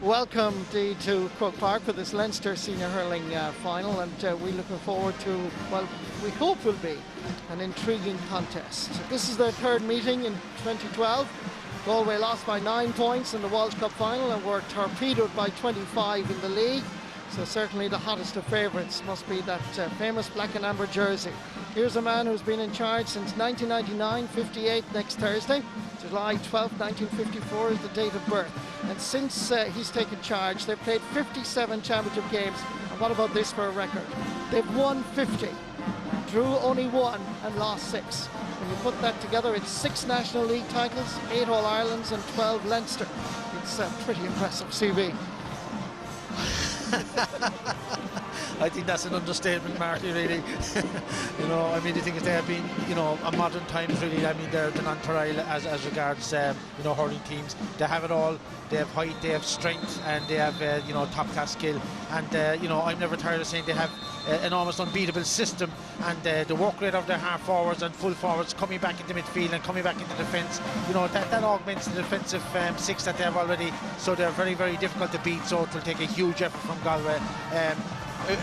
Welcome indeed to Croke Park for this Leinster senior hurling final, and we're looking forward to, well, we hope will be an intriguing contest. This is their third meeting in 2012. Galway lost by 9 points in the Walsh Cup final and were torpedoed by 25 in the league. So certainly the hottest of favourites must be that famous black and amber jersey. Here's a man who's been in charge since 1999, 58 next Thursday. July 12th, 1954 is the date of birth. And since he's taken charge, they've played 57 championship games. And what about this for a record? They've won 50, drew only 1 and lost 6. When you put that together, it's 6 National League titles, 8 All-Irelands and 12 Leinster. It's a pretty impressive CV. I think that's an understatement, Marty, really. You know, I mean, the thing is they have been, you know, a modern times, really. I mean, they're the non-Tyrrell as regards, you know, hurling teams. They have it all. They have height, they have strength, and they have, you know, top-class skill. And, you know, I'm never tired of saying they have an almost unbeatable system, and the work rate of their half forwards and full forwards coming back into midfield and coming back into defence, you know, that augments the defensive 6 that they have already. So they're very, very difficult to beat. So it will take a huge effort from Galway.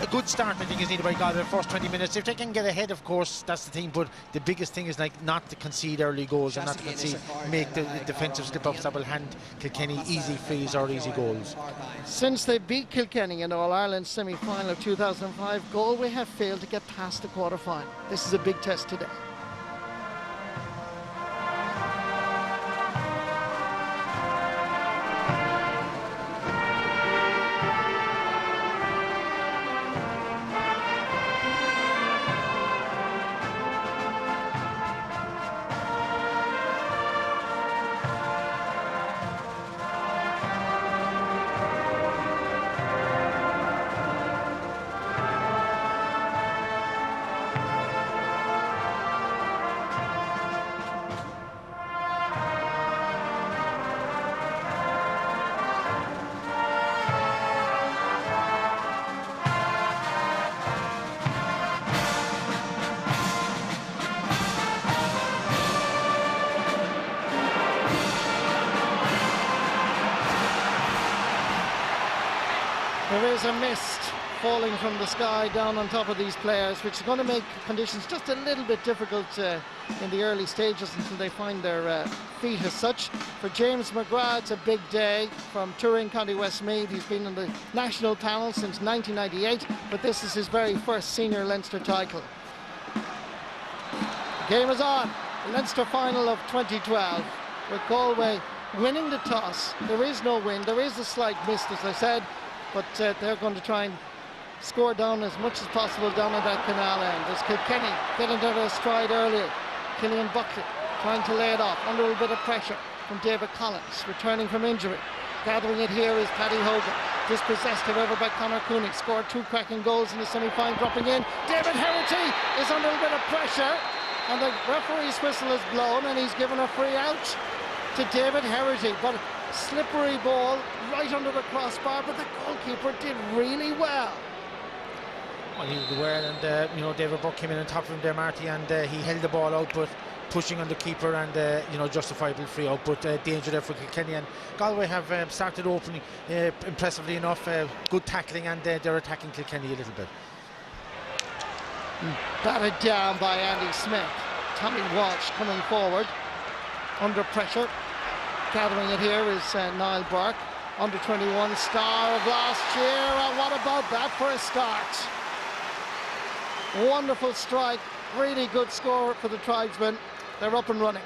A good start, I think, is needed by Galway. First 20 minutes, if they can get ahead, of course, that's the thing. But the biggest thing is, like, not to concede early goals and not to concede, make the defensive slip-ups that will hand Kilkenny easy frees or easy goals. Since they beat Kilkenny in All-Ireland semi-final of 2005, Galway have failed to get past the quarter-final. This is a big test today. There is a mist falling from the sky down on top of these players, which is going to make conditions just a little bit difficult in the early stages until they find their feet as such. For James McGrath, it's a big day from Turin, County Westmeath. He's been in the national panel since 1998, but this is his very first senior Leinster title. The game is on. The Leinster final of 2012, with Galway winning the toss. There is no wind. There is a slight mist, as I said, but they're going to try and score down as much as possible down at that canal end. As Kilkenny get into their stride earlier. Killian Buckley trying to lay it off under a little bit of pressure from David Collins, returning from injury. Gathering it here is Paddy Hogan, dispossessed however by Conor Cooney. Scored 2 cracking goals in the semi-final, dropping in. David Herity is under a bit of pressure, and the referee's whistle is blown, and he's given a free out to David Herity. But slippery ball right under the crossbar, but the goalkeeper did really well. Well, he did well, and you know, David Burke came in on top of him there, Marty, and he held the ball out, but pushing on the keeper, and you know, justifiable free out, but danger there for Kilkenny. And Galway have started opening impressively enough, good tackling, and they're attacking Kilkenny a little bit. Batted down by Andy Smith. Tommy Walsh coming forward under pressure. Gathering it here is Niall Burke, under 21 star of last year, and what about that for a start? Wonderful strike, really good score for the tribesmen. They're up and running.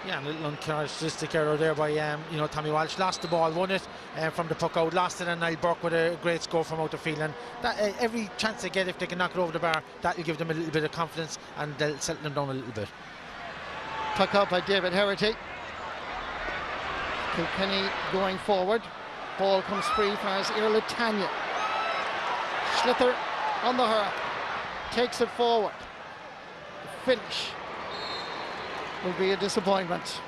Yeah, and a little uncharacteristic error there by you know, Tommy Walsh. Lost the ball, won it from the puck out, lost it, and Niall Burke with a great score from out the field. And that, every chance they get, if they can knock it over the bar, that will give them a little bit of confidence, and they'll settle them down a little bit. Tuck out by David Herity. Kilkenny going forward. Ball comes free as Irla Tanya. Slither on the hurl. Takes it forward. The finish will be a disappointment.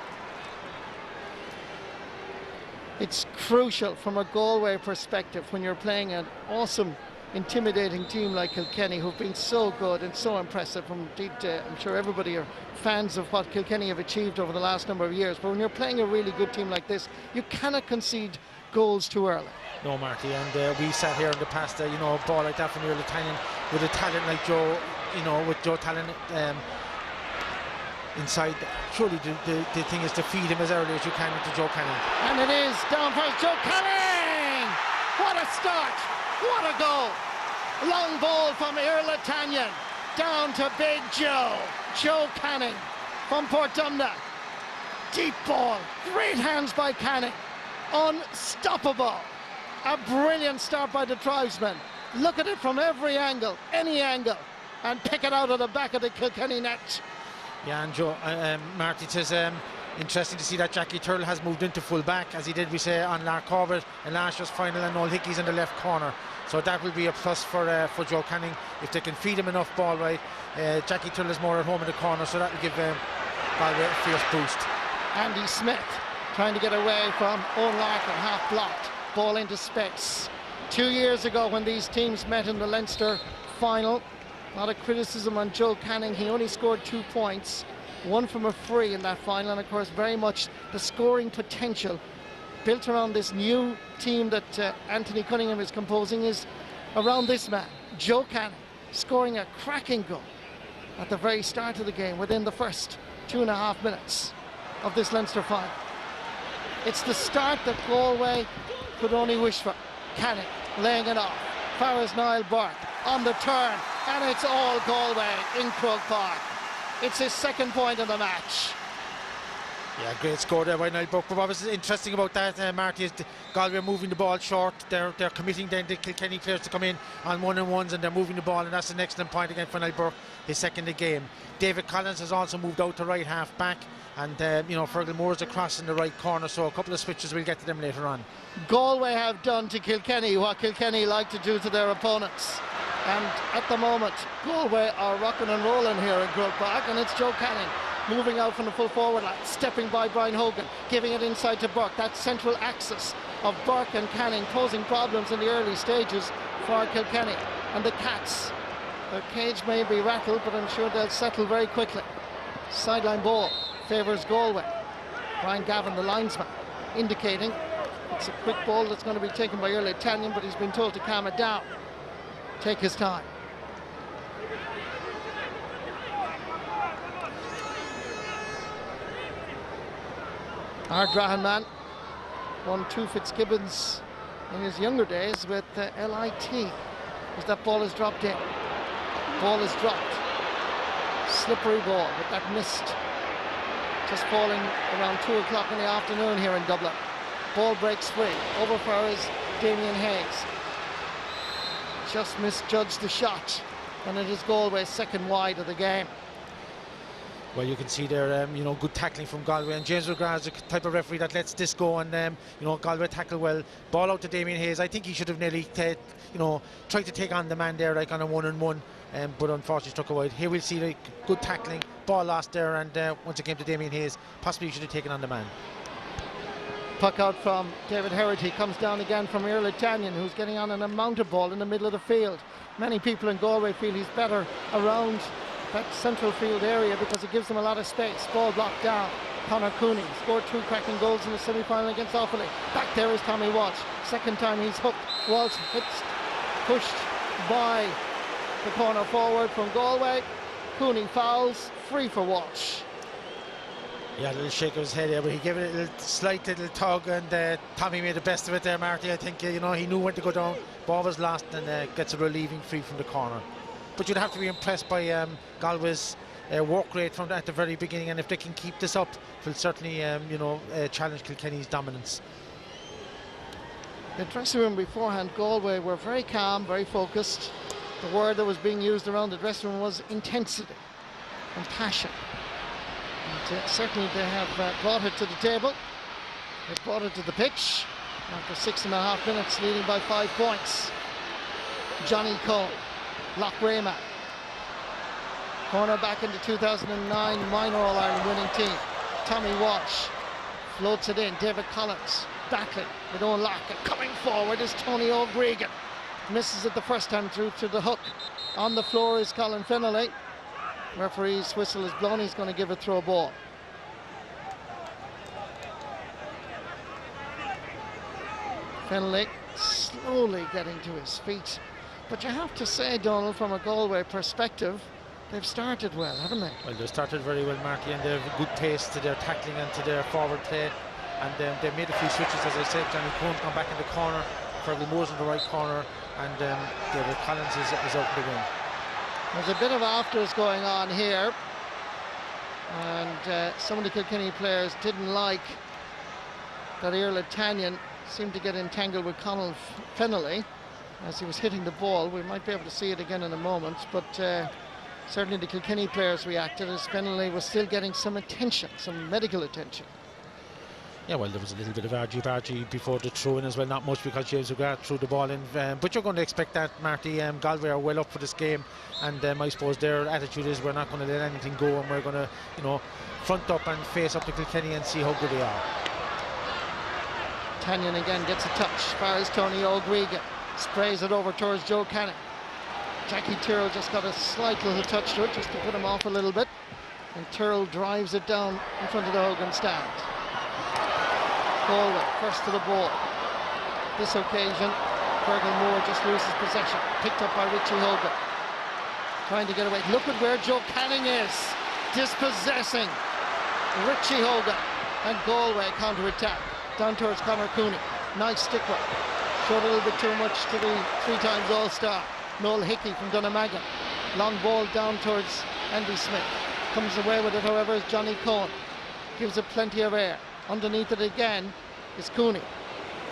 It's crucial from a Galway perspective when you're playing an awesome intimidating team like Kilkenny, who've been so good and so impressive. Indeed, I'm sure everybody are fans of what Kilkenny have achieved over the last number of years, but when you're playing a really good team like this, you cannot concede goals too early. No, Marty, and we sat here in the past, you know, a ball like that from your Italian with a talent like Joe, you know, with Joe Talent inside. Surely the thing is to feed him as early as you can into Joe Canning. And it is down for Joe Canning. What a start! What a goal! Long ball from Irla Tanyan down to Big Joe. Joe Canning from Portumna. Deep ball, great hands by Canning. Unstoppable. A brilliant start by the tribesmen. Look at it from every angle, any angle, and pick it out of the back of the Kilkenny net. Yeah, and Joe, Marty, it is interesting to see that Jackie Turtle has moved into full back, as he did, we say, on Lark Corbett in last year's final, and Noel Hickey's in the left corner. So that will be a plus for Joe Canning if they can feed him enough ball right. Jackie Turtle is more at home in the corner, so that will give Galway a fierce boost. Andy Smith trying to get away from Owen Larkin, half blocked. Ball into space. 2 years ago when these teams met in the Leinster final, a lot of criticism on Joe Canning. He only scored 2 points, one from a free in that final, and of course very much the scoring potential built around this new team that Anthony Cunningham is composing is around this man, Joe Canning, scoring a cracking goal at the very start of the game within the first 2.5 minutes of this Leinster final. It's the start that Galway could only wish for. Canning laying it off. Farrell's Niall Burke on the turn, and it's all Galway in Croke Park. It's his second point of the match. Yeah, great score there by Niall Burke. But what was interesting about that, Marty, is Galway moving the ball short. They're committing then the Kilkenny players to come in on 1-on-1s, and they're moving the ball, and that's an excellent point again for Niall Burke, his second of the game. David Collins has also moved out to right half back, and you know, Fergal Moore's across in the right corner, so a couple of switches, we'll get to them later on. Galway have done to Kilkenny what Kilkenny like to do to their opponents, and at the moment Galway are rocking and rolling here in Croke Park, and it's Joe Canning moving out from the full forward line, stepping by Brian Hogan, giving it inside to Burke. That central axis of Burke and Canning posing problems in the early stages for Kilkenny, and the Cats, their cage may be rattled, but I'm sure they'll settle very quickly. Sideline ball favours Galway. Brian Gavin, the linesman, indicating it's a quick ball that's going to be taken by Irla Tanyan, but he's been told to calm it down, take his time. Art Drahanman won 2 Fitzgibbons in his younger days with LIT, as that ball is dropped in. Ball is dropped. Slippery ball with that mist just falling around 2 o'clock in the afternoon here in Dublin. Ball breaks free. Over for his Damien Hayes. Just misjudged the shot, and it is Galway's second wide of the game. Well, you can see there, you know, good tackling from Galway, and James McGrath is the type of referee that lets this go, and you know, Galway tackle well. Ball out to Damien Hayes. I think he should have nearly, you know, tried to take on the man there, like on a 1-on-1, but unfortunately struck a wide. Here we'll see like good tackling, ball lost there, and once it came to Damien Hayes, possibly he should have taken on the man. Puck out from David Herity, comes down again from Irla Tanyan, who's getting on an mounted ball in the middle of the field. Many people in Galway feel he's better around that central field area because it gives them a lot of space. Ball blocked down. Conor Cooney scored 2 cracking goals in the semi-final against Offaly. Back there is Tommy Walsh. Second time he's hooked. Walsh hits, pushed by the corner forward from Galway. Cooney fouls, free for Walsh. Yeah, a little shake of his head there, but he gave it a little slight little tug, and Tommy made the best of it there, Marty. I think you know, he knew when to go down. Ball was lost, and gets a relieving free from the corner. But you'd have to be impressed by Galway's work rate from at the very beginning, and if they can keep this up, it will certainly you know, challenge Kilkenny's dominance. The dressing room beforehand, Galway were very calm, very focused. The word that was being used around the dressing room was intensity and passion. And certainly they have brought it to the table. They've brought it to the pitch after 6.5 minutes, leading by 5 points. Johnny Cole, Loch Rayman, corner back into 2009 minor All-Ireland winning team. Tommy Walsh floats it in. David Collins battling with Owen Larkin. Coming forward is Tony O'Gregan. misses it the first time through to the hook. On the floor is Colin Fennelly. Referee's whistle is blown. He's going to give a throw ball. Fennelly slowly getting to his feet. But you have to say, Donald, from a Galway perspective, they've started well, haven't they? Well, they started very well, Marty, and they have a good pace to their tackling and to their forward play. And they made a few switches, as I said. Johnny Cohen's gone back in the corner, Fergal Moore's in the right corner, and David Collins is out the wing. There's a bit of afters going on here, and some of the Kilkenny players didn't like that Iarla Tanyan seemed to get entangled with Conal Fennelly as he was hitting the ball. We might be able to see it again in a moment, but certainly the Kilkenny players reacted as Fennelly was still getting some attention, some medical attention. Yeah, well, there was a little bit of argy-bargy before the throw-in as well, not much because James McGrath threw the ball in, but you're going to expect that, Marty. Galway are well up for this game, and I suppose their attitude is we're not going to let anything go, and we're going to, you know, front up and face up to Kilkenny and see how good they are. Tanyan again gets a touch, fires Tony O'Gregan, sprays it over towards Joe Cannon. Jackie Tyrrell just got a slight little touch to it just to put him off a little bit, and Tyrrell drives it down in front of the Hogan stand. Galway first to the ball. This occasion Fergal Moore just loses possession, picked up by Richie Hogan, trying to get away. Look at where Joe Canning is, dispossessing Richie Hogan, and Galway counter-attack down towards Conor Cooney. Nice stick work, showed a little bit too much to the 3-times All-Star Noel Hickey from Dunnamaggin. Long ball down towards Andy Smith, comes away with it however is Johnny Cohen, gives it plenty of air. Underneath it again is Cooney.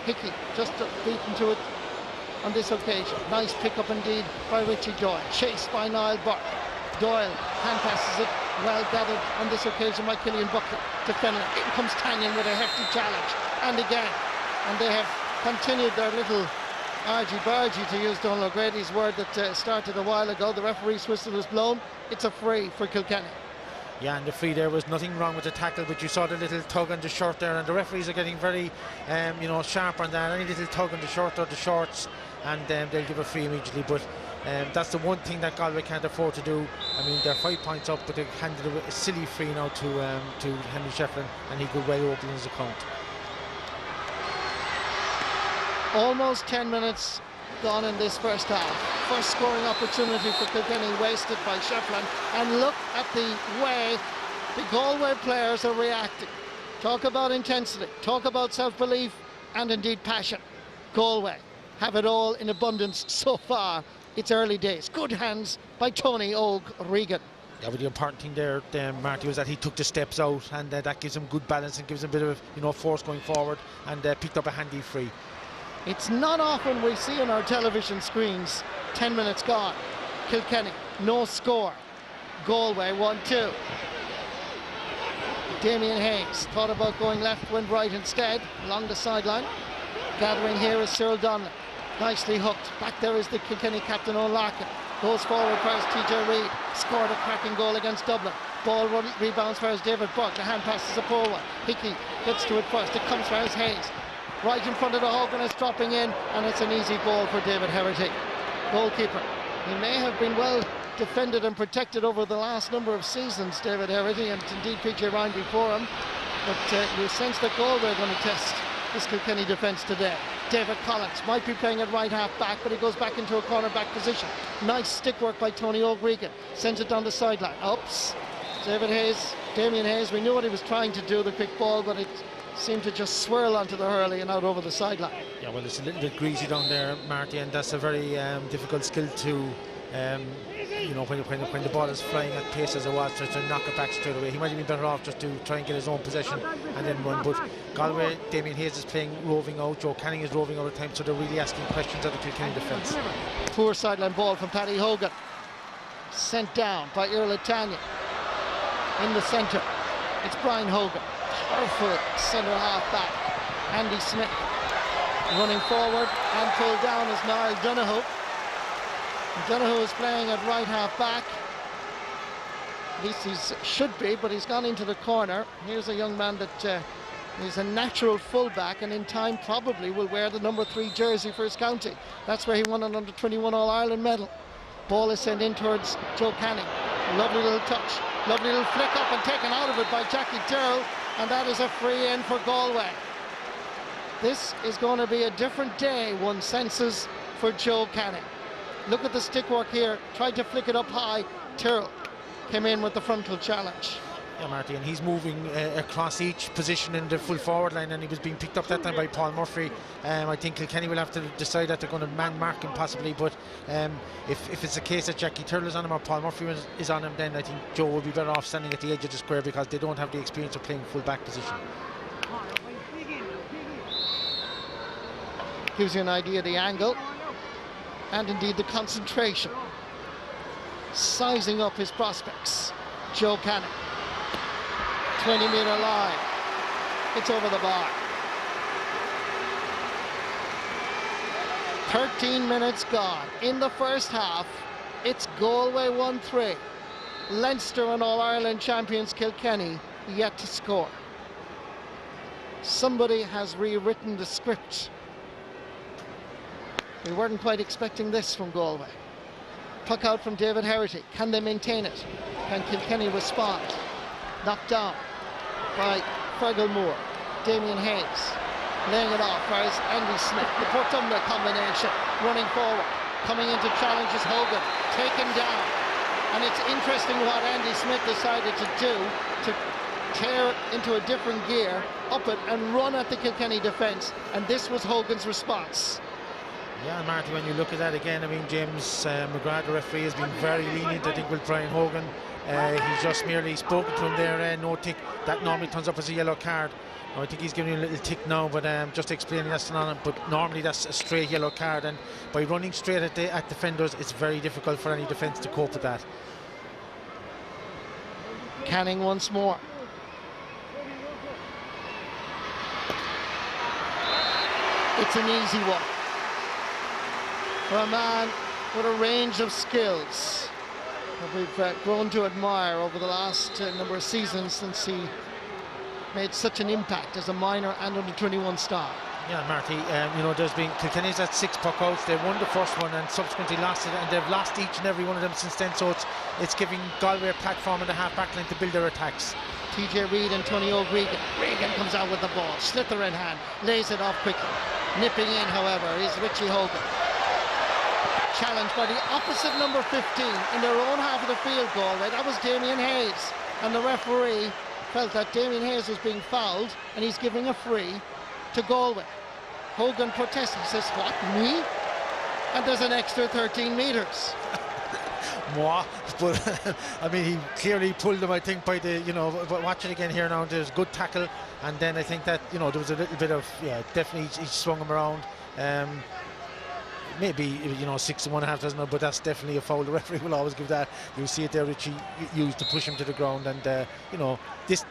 Hickey just beaten to it on this occasion. Nice pick-up indeed by Richie Doyle, chased by Niall Burke. Doyle hand passes it, well gathered on this occasion by Killian Buckley to Fennelly. In comes Tanyan with a hefty challenge, and again, and they have continued their little argy-bargy, to use Donald O'Grady's word that started a while ago. The referee's whistle was blown. It's a free for Kilkenny. Yeah, and the free there was nothing wrong with the tackle, but you saw the little tug on the shirt there, and the referees are getting very, you know, sharp on that. Any little tug on the shirt or the shorts, and they'll give a free immediately. But that's the one thing that Galway can't afford to do. I mean, they're 5 points up, but they've handed a silly free now to Henry Shefflin, and he could well open his account. Almost 10 minutes gone in this first half. First scoring opportunity for Kilkenny wasted by Shefflin, and look at the way the Galway players are reacting. Talk about intensity, talk about self-belief, and indeed passion. Galway have it all in abundance so far. It's early days. Good hands by Tony O'Regan. Yeah, but the important thing there, Marty, was that he took the steps out, and that gives him good balance and gives him a bit of, you know, force going forward, and picked up a handy free. It's not often we see on our television screens 10 minutes gone. Kilkenny, no score. Galway 1-2. Damien Hayes thought about going left, went right instead, along the sideline. Gathering here is Cyril Donnelly. Nicely hooked. Back there is the Kilkenny captain O'Larkin. Goes forward first, TJ Reid. Scored a cracking goal against Dublin. Ball rebounds first, David Burke. The hand passes a poor one. Hickey gets to it first. It comes first, Hayes. Right in front of the Hogan, is dropping in, and it's an easy ball for David Herity, goalkeeper. He may have been well defended and protected over the last number of seasons, David Herity, and indeed PJ Ryan before him, but you sense that Galway are going to test this Kilkenny defence today. David Collins might be playing at right half back, but he goes back into a corner back position. Nice stick work by Tony O'Gregan, sends it down the sideline. Oops, Damien Hayes, we knew what he was trying to do, the quick ball, but it seemed to just swirl onto the hurley and out over the sideline. Yeah, well, it's a little bit greasy down there, Marty, and that's a very difficult skill to, you know, when the ball is flying at pace as it was, just to knock it back straight away. He might have been better off just to try and get his own possession and then run. But Galway, Damien Hayes is playing roving out, Joe Canning is roving out at times, so they're really asking questions of the Kilkenny defence. Poor sideline ball from Paddy Hogan, sent down by Iarla Tanyan in the centre. It's Brian Hogan. Powerful centre half back. Andy Smith running forward and pulled down is Niall Donoghue. Donoghue is playing at right half back. At least he should be, but he's gone into the corner. Here's a young man that He's a natural fullback, and in time probably will wear the number 3 jersey for his county. That's where he won an under-21 All-Ireland medal. Ball is sent in towards Joe Canning. Lovely little touch, lovely little flick up and taken out of it by Jackie Tyrrell, and that is a free in for Galway. This is going to be a different day, one senses, for Joe Canning. Look at the stick work here, tried to flick it up high. Tyrrell came in with the frontal challenge. Yeah, Marty, and he's moving across each position in the full forward line, and he was being picked up that time by Paul Murphy. I think Kilkenny will have to decide that they're going to man mark him possibly, but if it's a case that Jackie Tyrrell is on him or Paul Murphy is on him, then I think Joe will be better off standing at the edge of the square, because they don't have the experience of playing full back position. Gives you an idea of the angle and indeed the concentration. Sizing up his prospects. Joe Canning. 20-metre line. It's over the bar. 13 minutes gone. In the first half, it's Galway 1-3. Leinster and All-Ireland champions Kilkenny yet to score. Somebody has rewritten the script. We weren't quite expecting this from Galway. Puck out from David Herity. Can they maintain it? Can Kilkenny respond? Knocked down by Fergal Moore. Damien Hayes laying it off. Whereas Andy Smith, the Portumna combination, running forward. Coming into challenges Hogan. Taken down. And it's interesting what Andy Smith decided to do, to tear into a different gear, up it and run at the Kilkenny defence. And this was Hogan's response. Yeah, Marty, when you look at that again, I mean, James McGrath, the referee, has been very lenient, I think, with Brian Hogan. He's just merely spoken to him there, no tick. That normally turns up as a yellow card. I think he's giving you a little tick now, but just explaining that's on him. But normally that's a straight yellow card, and by running straight at defenders, it's very difficult for any defence to cope with that. Canning once more. It's an easy one for a man with a range of skills that we've grown to admire over the last number of seasons since he made such an impact as a minor and under-21 star. Yeah, Marty, you know, there's been Kilkenny's had 6 puckouts. They won the first one and subsequently lost it, and they've lost each and every one of them since then, so it's giving Galway a platform in the half-back line to build their attacks. TJ Reid and Tony O'Regan. Regan comes out with the ball, slither in hand, lays it off quickly. Nipping in, however, is Richie Hogan. Challenged by the opposite number 15 in their own half of the field, Galway. That was Damien Hayes, and the referee felt that Damien Hayes was being fouled, and he's giving a free to Galway. Hogan protested. He says, "What, me?" And there's an extra 13 metres. Moi, but I mean, he clearly pulled him, I think, by the, you know, watch it again here now, there's good tackle, and then I think that, you know, there was a little bit of, yeah, definitely he swung him around. Maybe, you know, 6 and 1/2 doesn't know, but that's definitely a foul. The referee will always give that. You see it there, Richie used to push him to the ground, and you know, this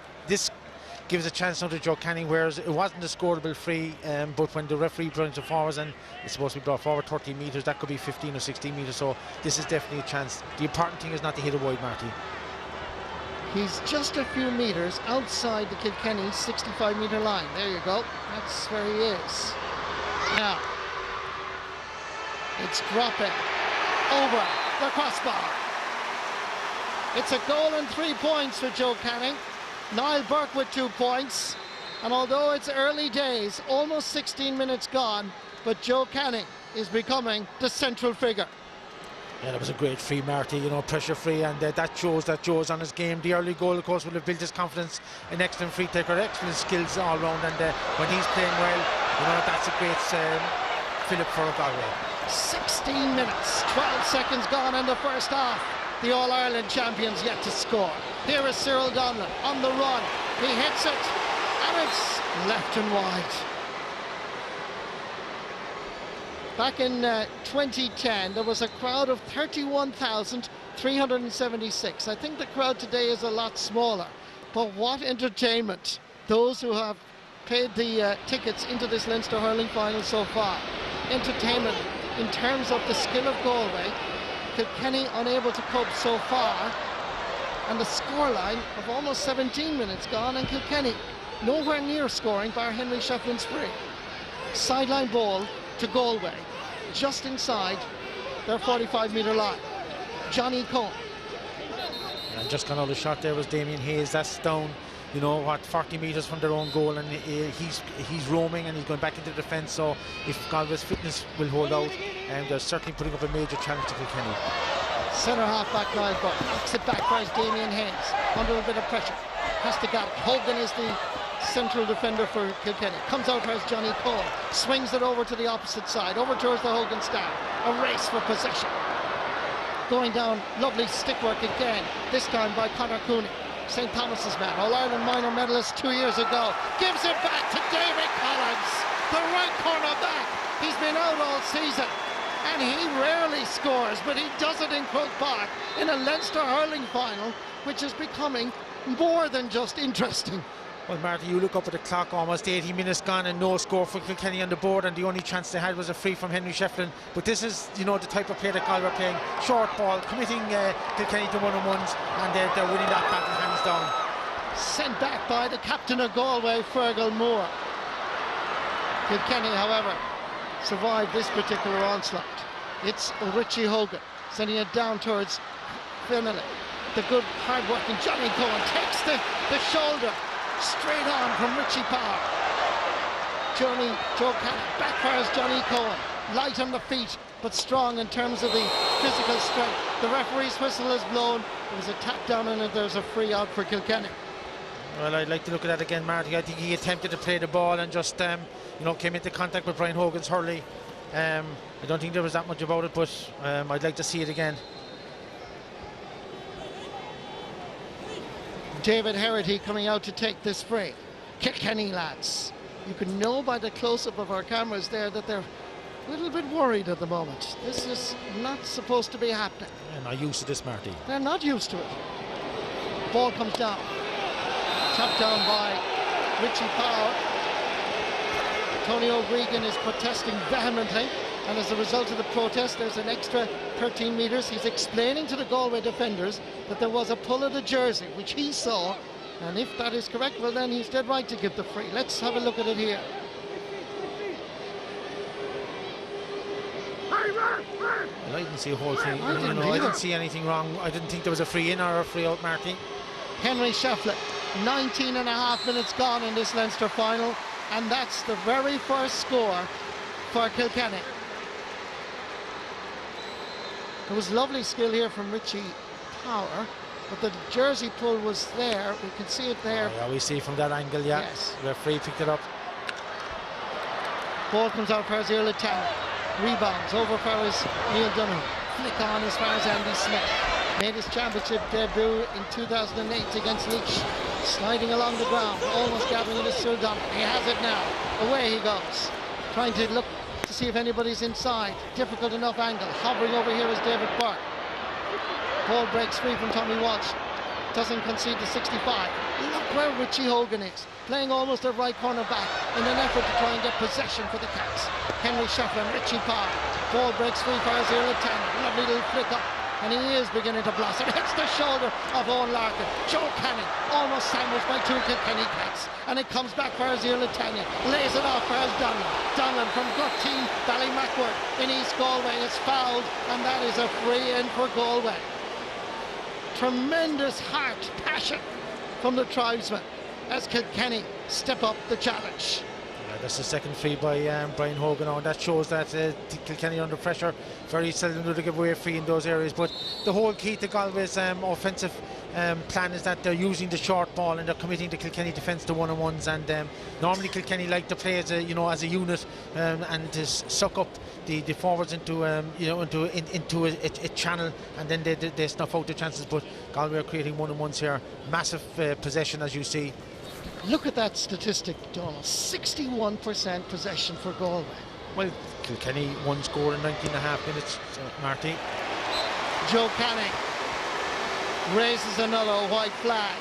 gives a chance now to Joe Canning, whereas it wasn't a scoreable free, but when the referee brings it forwards and it's supposed to be brought forward 30 metres, that could be 15 or 16 metres, so this is definitely a chance. The important thing is not to hit it wide, Marty. He's just a few metres outside the Kilkenny 65-metre line. There you go. That's where he is. Now, it's dropping over the crossbar. It's a goal and 3 points for Joe Canning. Niall Burke with 2 points. And although it's early days, almost 16 minutes gone, but Joe Canning is becoming the central figure. Yeah, that was a great free, Marty, you know, pressure free, and that shows that Joe's on his game. The early goal, of course, will have built his confidence, an excellent free taker, excellent skills all round, and when he's playing well, you know, that's a great fillip for Galway. 16 minutes, 12 seconds gone in the first half. The All-Ireland champions yet to score. Here is Cyril Donlan on the run. He hits it, and it's left and wide. Back in 2010, there was a crowd of 31,376. I think the crowd today is a lot smaller, but what entertainment. Those who have paid the tickets into this Leinster hurling final so far. Entertainment in terms of the skill of Galway. Kilkenny unable to cope so far, and the scoreline of almost 17 minutes gone, and Kilkenny nowhere near scoring, bar Henry Shefflin's free. Sideline ball to Galway, just inside their 45-metre line. Johnny Cohen. And just gone out of shot there was Damien Hayes. That's down, 40 metres from their own goal, and he's roaming and he's going back into the defence. So if Galway's fitness will hold out, they're certainly putting up a major challenge to Kilkenny. Centre half back Niall Burke, knocks it back for Damien Hayes, under a bit of pressure, has to get it. Hogan is the central defender for Kilkenny, comes out for Johnny Cole, swings it over to the opposite side, over towards the Hogan stand, a race for possession. Going down, lovely stick work again, this time by Conor Cooney, St. Thomas's man, All-Ireland minor medalist 2 years ago, gives it back to David Collins, the right corner back. He's been out all season and he rarely scores, but he does it in Croke Park in a Leinster hurling final, which is becoming more than just interesting. Well, Marty, you look up at the clock, almost 80 minutes gone and no score for Kilkenny on the board, and the only chance they had was a free from Henry Shefflin. But this is, the type of play that Galway are playing. Short ball, committing Kilkenny to one-on-ones, and they're winning that battle hands down. Sent back by the captain of Galway, Fergal Moore. Kilkenny, however, survived this particular onslaught. It's Richie Hogan sending it down towards Finlay. The good, hard-working Johnny Cohen takes the shoulder straight on from Richie Power. Joe Cannon backfires Johnny Cohen, light on the feet but strong in terms of the physical strength. The referee's whistle is blown. There was a tap down and there's a free out for Kilkenny. Well, I'd like to look at that again, Marty. I think he attempted to play the ball and just came into contact with Brian Hogan's hurley. I don't think there was that much about it, but I'd like to see it again. David Herity coming out to take this free. Kilkenny lads, you can know by the close-up of our cameras there that they're a little bit worried at the moment. This is not supposed to be happening. They're not used to this, Marty. They're not used to it. Ball comes down. Chopped down by Richie Power. Tony O'Regan is protesting vehemently, and as a result of the protest there's an extra 13 metres. He's explaining to the Galway defenders that there was a pull of the jersey which he saw, and if that is correct, well then he's dead right to give the free. Let's have a look at it here. Well, I didn't see a whole thing. I didn't see anything wrong. I didn't think there was a free in or a free out, Marty. Henry Shefflin, 19 and a half minutes gone in this Leinster final, and that's the very first score for Kilkenny. There was lovely skill here from Richie Power, but the jersey pull was there. We can see it there. Oh, yeah, we see from that angle, yeah. Yes. The referee picked it up. Ball comes out for Azir Latana. Rebounds over for Neil Dunham. Flick on as far as Andy Smith. Made his championship debut in 2008 against Leach. Sliding along the ground, almost gathering it as Sir Dunham. He has it now. Away he goes. Trying to look to see if anybody's inside. Difficult enough angle. Hovering over here is David Burke. Ball breaks free from Tommy Walsh. Doesn't concede the 65. Look where Richie Hogan is. Playing almost a right corner back in an effort to try and get possession for the Cats. Henry Shefflin, Richie Power. Ball breaks free for Azir Latana. Lovely little flick up. And he is beginning to blossom. Hits the shoulder of Owen Larkin. Joe Canning almost sandwiched by two Kilkenny Cats. And it comes back for Azir Latana. Lays it off for Donlan. Donlan from Gurteen, Ballymacward in East Galway is fouled, and that is a free in for Galway. Tremendous heart, passion from the tribesmen as Kilkenny step up the challenge. That's the second free by Brian Hogan, and that shows that Kilkenny under pressure. Very seldom do they give away a free in those areas, but the whole key to Galway's offensive plan is that they're using the short ball and they're committing the Kilkenny defence to one-on-ones, and normally Kilkenny like to play as a unit and to suck up the forwards into a channel, and then they snuff out the chances. But Galway are creating one-on-ones here. Massive possession, as you see. Look at that statistic, Donald. 61% possession for Galway. Well, Kilkenny one score in 19.5 minutes, Marty. Joe Canning raises another white flag.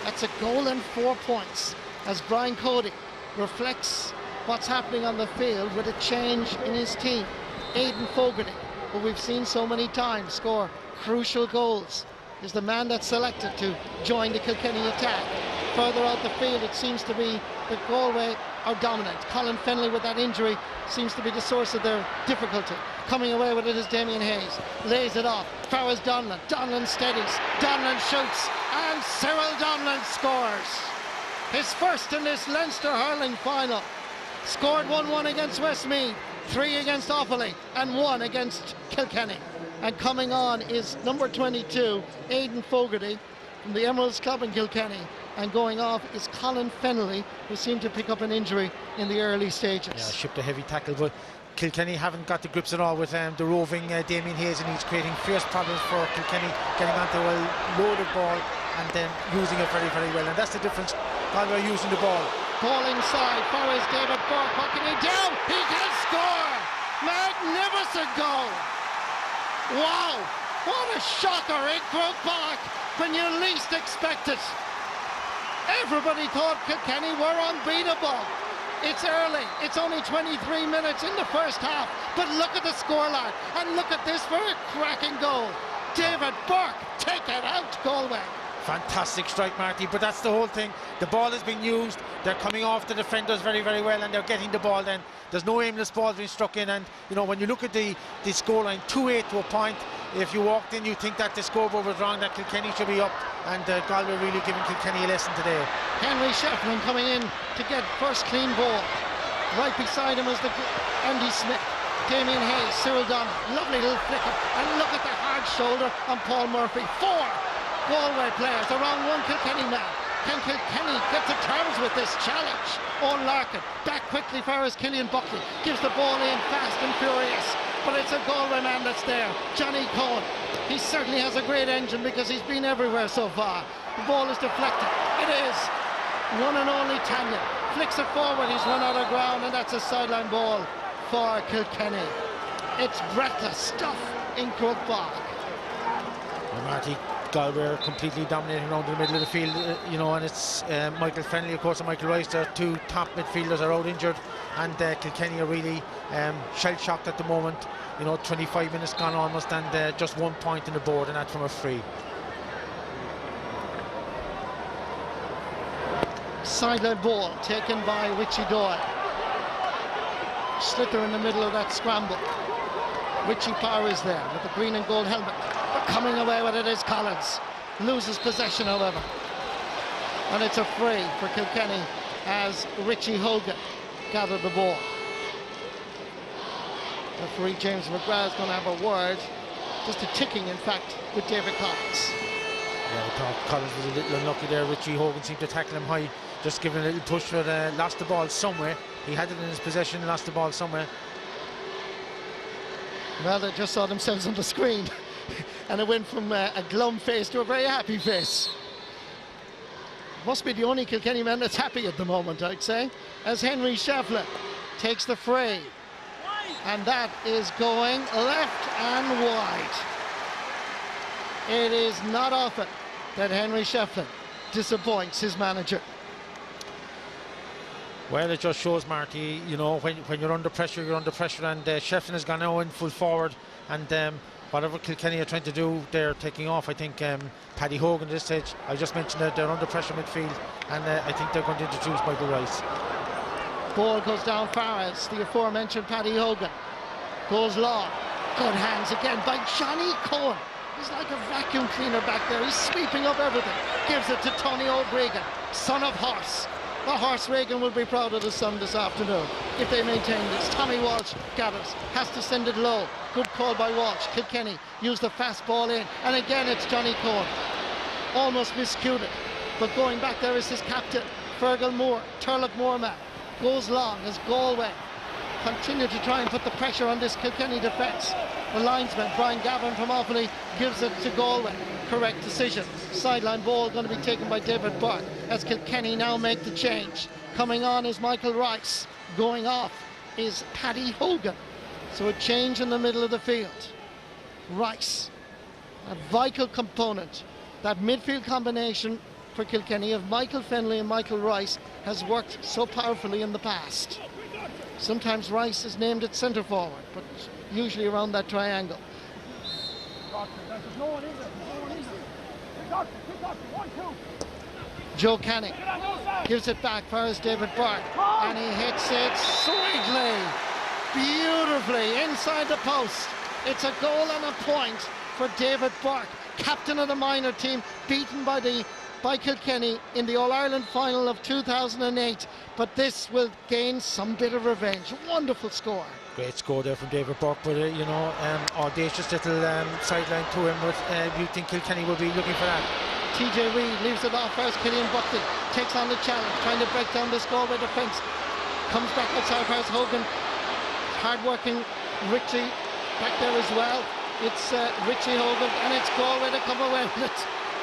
That's a goal and 4 points as Brian Cody reflects what's happening on the field with a change in his team. Aidan Fogarty, who we've seen so many times score crucial goals, is the man that's selected to join the Kilkenny attack. further out the field, it seems to be that Galway are dominant. Colin Fennelly with that injury seems to be the source of their difficulty. Coming away with it is Damien Hayes. Lays it off. Farrell's Donlan. Donlan steadies. Donlan shoots. And Cyril Donlan scores. His first in this Leinster hurling final. Scored 1-1 against Westmeath, 3 against Offaly, and 1 against Kilkenny. And coming on is number 22, Aidan Fogarty, from the Emeralds Club in Kilkenny. And going off is Colin Fennelly, who seemed to pick up an injury in the early stages. Yeah, shipped a heavy tackle, but Kilkenny haven't got the grips at all with the roving Damien Hayes, and he's creating fierce problems for Kilkenny, getting onto a loaded ball and then using it very, very well. And that's the difference. Galway using the ball. Ball inside, far is David Burke, hucking it down, he can score! Magnificent goal! Wow, what a shocker in Croke Park when you least expect it. Everybody thought Kilkenny were unbeatable. It's early, it's only 23 minutes in the first half, but look at the scoreline, and look at this for a cracking goal. David Burke, take it out, Galway. Fantastic strike, Marty, but that's the whole thing. The ball is being used, they're coming off the defenders very, very well, and they're getting the ball then. There's no aimless balls being struck in, and you know, when you look at the scoreline, 2-8 to a point. If you walked in, you think that the scoreboard was wrong, that Kilkenny should be up, and Galway really giving Kilkenny a lesson today. Henry Shefflin coming in to get first clean ball. Right beside him is the Andy Smith. Damien Hayes, Cyril Donlan, lovely little flicker, and look at the hard shoulder on Paul Murphy. 4 Galway players around 1 Kilkenny man. Can Kilkenny get to terms with this challenge? Owen Larkin back quickly for his Killian Buckley, gives the ball in fast and furious, but it's a Galway man that's there. Johnny Cohen, he certainly has a great engine because he's been everywhere so far. The ball is deflected. It is one and only Tanya flicks it forward, he's run out of ground, and that's a sideline ball for Kilkenny. It's breathless stuff in Croke Park. Marty, Galway are completely dominating around the middle of the field, you know, and it's Michael Fennelly, of course, and Michael Rice, their 2 top midfielders are out injured, and Kilkenny are really shell-shocked at the moment. You know, 25 minutes gone almost, and just 1 point in the board, and that from a free. Sideline ball taken by Richie Doyle. Slither in the middle of that scramble. Richie Power is there with the green and gold helmet. But coming away with it is Collins. Loses possession, however. And it's a free for Kilkenny as Richie Hogan gathered the ball. Referee James McGrath is going to have a word, just a ticking, in fact, with David Collins. Yeah, I thought Collins was a little unlucky there. Richie Hogan seemed to tackle him high, just giving a little push, but lost the ball somewhere. He had it in his possession, lost the ball somewhere. Well, they just saw themselves on the screen and it went from a glum face to a very happy face. Must be the only Kilkenny man that's happy at the moment, I'd say, as Henry Shefflin takes the fray. And that is going left and wide. It is not often that Henry Shefflin disappoints his manager. Well, it just shows, Marty, you know, when you're under pressure, and Shefflin has gone now in full forward, and whatever Kilkenny are trying to do, they're taking off. I think Paddy Hogan at this stage, I just mentioned that they're under pressure midfield, and I think they're going to introduce Michael Rice. Ball goes down far as the aforementioned Paddy Hogan goes long. Good hands again by Johnny Cohen. He's like a vacuum cleaner back there. He's sweeping up everything. Gives it to Tony O'Regan, son of Horse. The Horse Reagan will be proud of the son this afternoon if they maintain this. Tommy Walsh gathers, has to send it low. Good call by Walsh. Kilkenny used the fast ball in, and again it's Johnny Cohen. Almost miscued it, but going back there is his captain, Fergal Moore, Turlock Moorman. Goes long as Galway continue to try and put the pressure on this Kilkenny defence. The linesman, Brian Gavin from Offaly, gives it to Galway. Correct decision. Sideline ball going to be taken by David Burke as Kilkenny now make the change. Coming on is Michael Rice. Going off is Paddy Hogan. So a change in the middle of the field. Rice, a vital component. That midfield combination for Kilkenny of Michael Fennelly and Michael Rice has worked so powerfully in the past. Sometimes Rice is named at centre forward, but usually around that triangle. Joe Canning gives it back for his David Burke, and he hits it sweetly, beautifully inside the post. It's a goal and a point for David Burke, captain of the minor team, beaten by Kilkenny in the All-Ireland final of 2008. But this will gain some bit of revenge. Wonderful score. Great score there from David Burke, but you know, audacious little sideline to him. But you think Kilkenny will be looking for that? TJ Reid leaves it off first. Killian Buckton takes on the challenge, trying to break down this Galway defence. Comes back outside first. Hogan, hard-working Richie back there as well. It's Richie Hogan, and it's Galway to come away with it.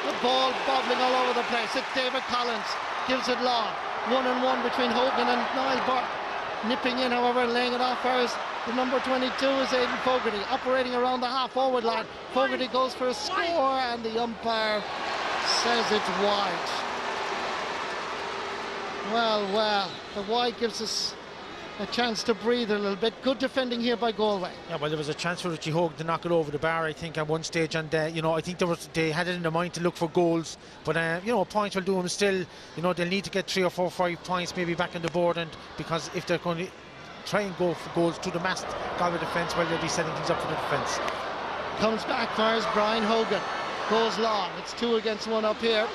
The ball bobbling all over the place. It's David Collins, gives it long. 1-on-1 between Hogan and Niall Burke. Nipping in, however, laying it off first. The number 22 is Aidan Fogarty, operating around the half-forward line. Fogarty goes for a score, and the umpire says it's wide. Well, the wide gives us a chance to breathe a little bit. Good defending here by Galway. Yeah, well, there was a chance for Richie Hogan to knock it over the bar, I think, at one stage, and you know, I think they had it in their mind to look for goals, but you know, points will do them still. You know, they'll need to get 3 or 4 or 5 points maybe back on the board, and because if they're going to try and go for goals to the massed Galway defence, well, they'll be setting things up for the defence. Comes back, fires Brian Hogan, goes long. It's 2 against 1 up here.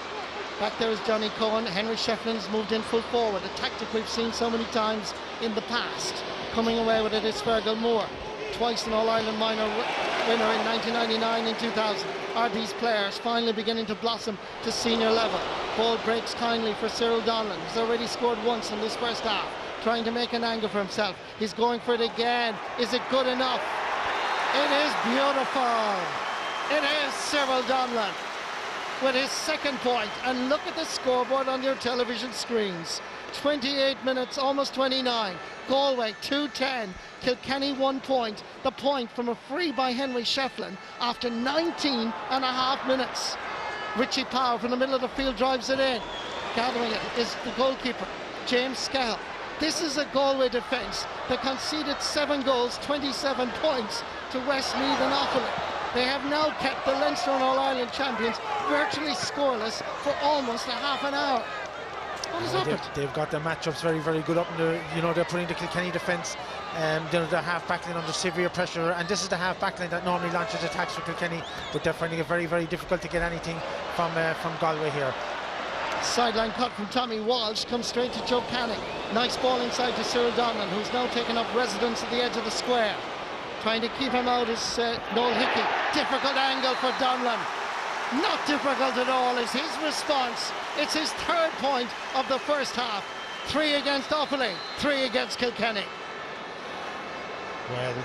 Back there is Johnny Cohen. Henry Shefflin's moved in full forward, a tactic we've seen so many times in the past. Coming away with it is Fergal Moore, twice an All-Ireland minor winner in 1999 and 2000. Are these players finally beginning to blossom to senior level? Ball breaks kindly for Cyril Donlan. He's already scored once in this first half, trying to make an angle for himself. He's going for it again. Is it good enough? It is beautiful. It is Cyril Donlan with his second point, and look at the scoreboard on your television screens. 28 minutes, almost 29. Galway 2-10, Kilkenny 1 point. The point from a free by Henry Shefflin after 19 and a half minutes. Richie Power from the middle of the field drives it in. Gathering it is the goalkeeper, James Scahill. This is a Galway defence that conceded 7 goals, 27 points to Westmeath and Offaly. They have now kept the Leinster and All-Ireland champions virtually scoreless for almost a half an hour. What has happened? They've got their matchups very, very good up in the, you know, they're putting the Kilkenny defence, their half backline under severe pressure, and this is the half backline that normally launches attacks for Kilkenny, but they're finding it very, very difficult to get anything from Galway here. Sideline cut from Tommy Walsh comes straight to Joe Canning. Nice ball inside to Cyril Donlan, who's now taken up residence at the edge of the square. Trying to keep him out is Noel Hickey. Difficult angle for Donlan. Not difficult at all is his response. It's his 3rd point of the first half. 3 against Offaly, 3 against Kilkenny. Well,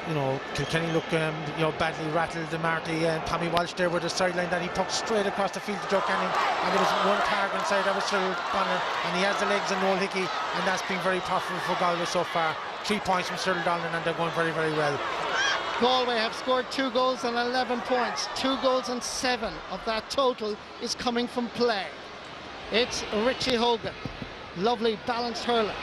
you know, Kilkenny look you know, badly rattled. Marty and Tommy Walsh there with the sideline that he poked straight across the field to Joe Canning, and there was one target inside, that was Cyril Donlan, and he has the legs of Noel Hickey, and that's been very profitable for Galway so far. 3 points from Cyril Donlan, and they're going very, very well. Galway have scored 2 goals and 11 points. 2 goals and 7 of that total is coming from play. It's Richie Hogan. Lovely balanced hurler.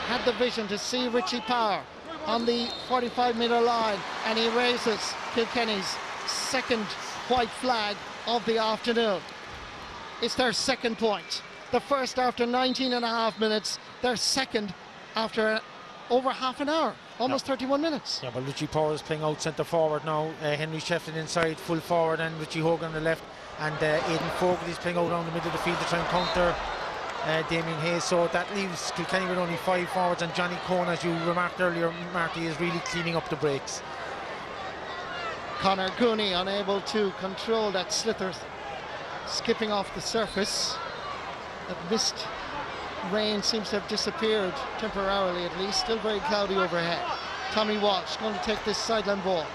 Had the vision to see Richie Power on the 45-metre line, and he raises Kilkenny's 2nd white flag of the afternoon. It's their 2nd point. The first after 19 and a half minutes, their 2nd after over half an hour, almost 31 minutes. Yeah, but Richie Power is playing out centre forward now. Henry Shefflin inside, full forward, and Richie Hogan on the left, and Aidan Fogarty is playing out around the middle of the field to try and counter Damien Hayes. So that leaves Kilkenny with only 5 forwards, and Johnny Cohen, as you remarked earlier, Marty, is really cleaning up the breaks. Conor Cooney unable to control that slither skipping off the surface. That mist rain seems to have disappeared temporarily, at least. Still very cloudy overhead. Tommy Walsh going to take this sideline ball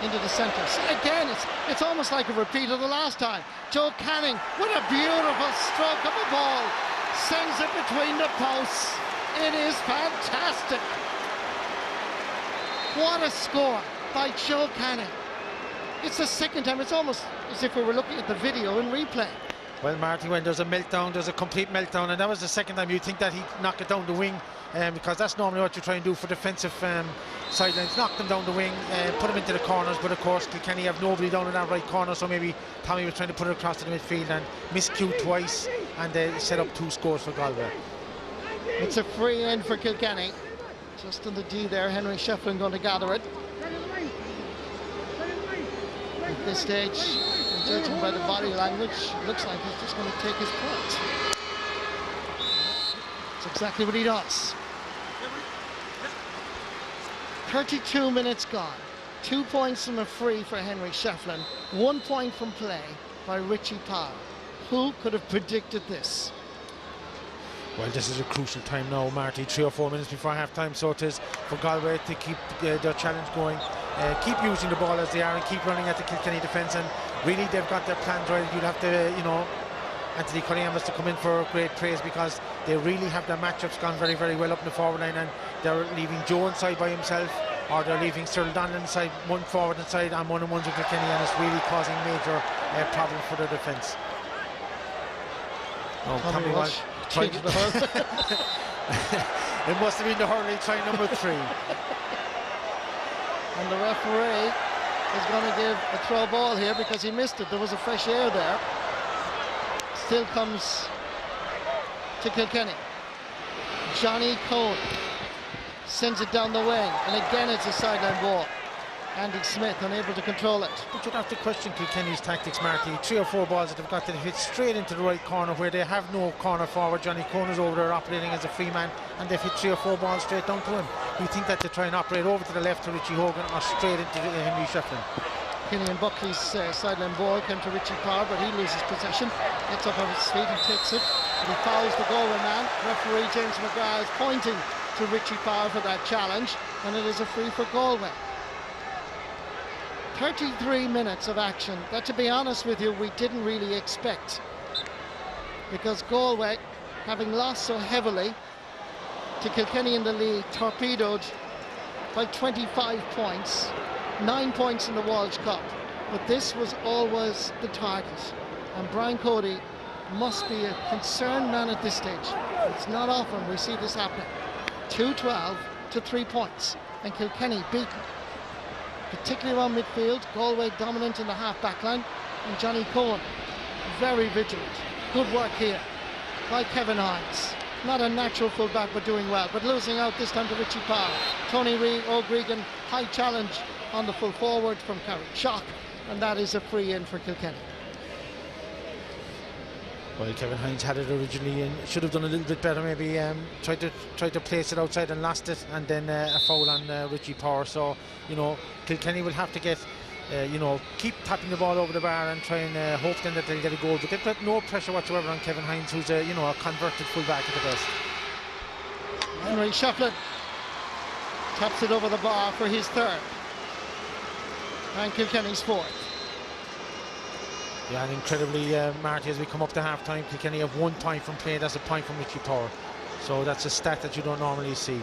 into the centre. Again, it's almost like a repeat of the last time. Joe Canning with a beautiful stroke of the ball, sends it between the posts. It is fantastic. What a score by Joe Canning. It's the 2nd time. It's almost as if we were looking at the video in replay. Well, Marty, when there's a meltdown, there's a complete meltdown, and that was the 2nd time you'd think that he'd knock it down the wing, because that's normally what you try and do for defensive sidelines, knock them down the wing, put them into the corners, but of course Kilkenny have nobody down in that right corner, so maybe Tommy was trying to put it across to the midfield and miscued twice. and they set up 2 scores for Galway. It's a free in for Kilkenny. Just on the D there, Henry Shefflin going to gather it. At this stage, judging by the body language, it looks like he's just going to take his point. That's exactly what he does. 32 minutes gone. 2 points from a free for Henry Shefflin. 1 point from play by Richie Parr. Who could have predicted this? Well, this is a crucial time now, Marty. 3 or 4 minutes before half-time, so it is for Galway to keep their challenge going. Keep using the ball as they are and keep running at the Kilkenny defence, and really they've got their plans right. You'd have to, you know, Anthony Cunningham has to come in for great praise, because they really have their matchups gone very, very well up in the forward line, and they're leaving Joe inside by himself, or they're leaving Cyril Donlan inside, one forward inside and 1-on-1s with Kilkenny, and it's really causing major problems for their defence. Oh, Tommy Walsh changed the hurl. It must have been the hurling try number 3. And the referee is going to give a throw ball here because he missed it. There was a fresh air there. Still comes to Kilkenny. Johnny Cohen sends it down the wing, and again it's a sideline ball. Andy Smith unable to control it. But you'd have to question Kilkenny's tactics, Marty. 3 or 4 balls that they've got to hit straight into the right corner, where they have no corner forward. Johnny Cohen is over there operating as a free man, and they've hit 3 or 4 balls straight down to him. You think that they try and operate over to the left to Richie Hogan, or straight into Henry Shefflin. Kenny and Buckley's sideline ball came to Richie Parr, but he loses possession. Gets up on his feet and takes it. But he fouls the Galway man. Referee James McGrath is pointing to Richie Parr for that challenge, and it is a free for Galway. 33 minutes of action that, to be honest with you, we didn't really expect, because Galway, having lost so heavily to Kilkenny in the league, torpedoed by 25 points, 9 points in the Walsh Cup, but this was always the target, and Brian Cody must be a concerned man at this stage. It's not often we see this happen. 2-12 to 3 points, and Kilkenny beaten, particularly around midfield. Galway dominant in the half-back line, and Johnny Cohen very vigilant. Good work here by Kevin Hines. Not a natural full-back, but doing well, but losing out this time to Richie Parr. Tony O'Gregan, high challenge on the full forward from Carrick Shock, and that is a free in for Kilkenny. Well, Kevin Hines had it originally and should have done a little bit better, maybe tried to place it outside and lost it, and then a foul on Richie Parr. So, you know, Kilkenny will have to get, you know, keep tapping the ball over the bar and try and hope then that they'll get a goal. But they've got no pressure whatsoever on Kevin Hines, who's a, you know, a converted fullback at the best. Henry Shefflin taps it over the bar for his 3rd, and Kilkenny's 4th. Yeah, and incredibly, Marty, as we come up to half-time, Kilkenny have 1 point from play. That's a point from Richie Parr. So that's a stat that you don't normally see.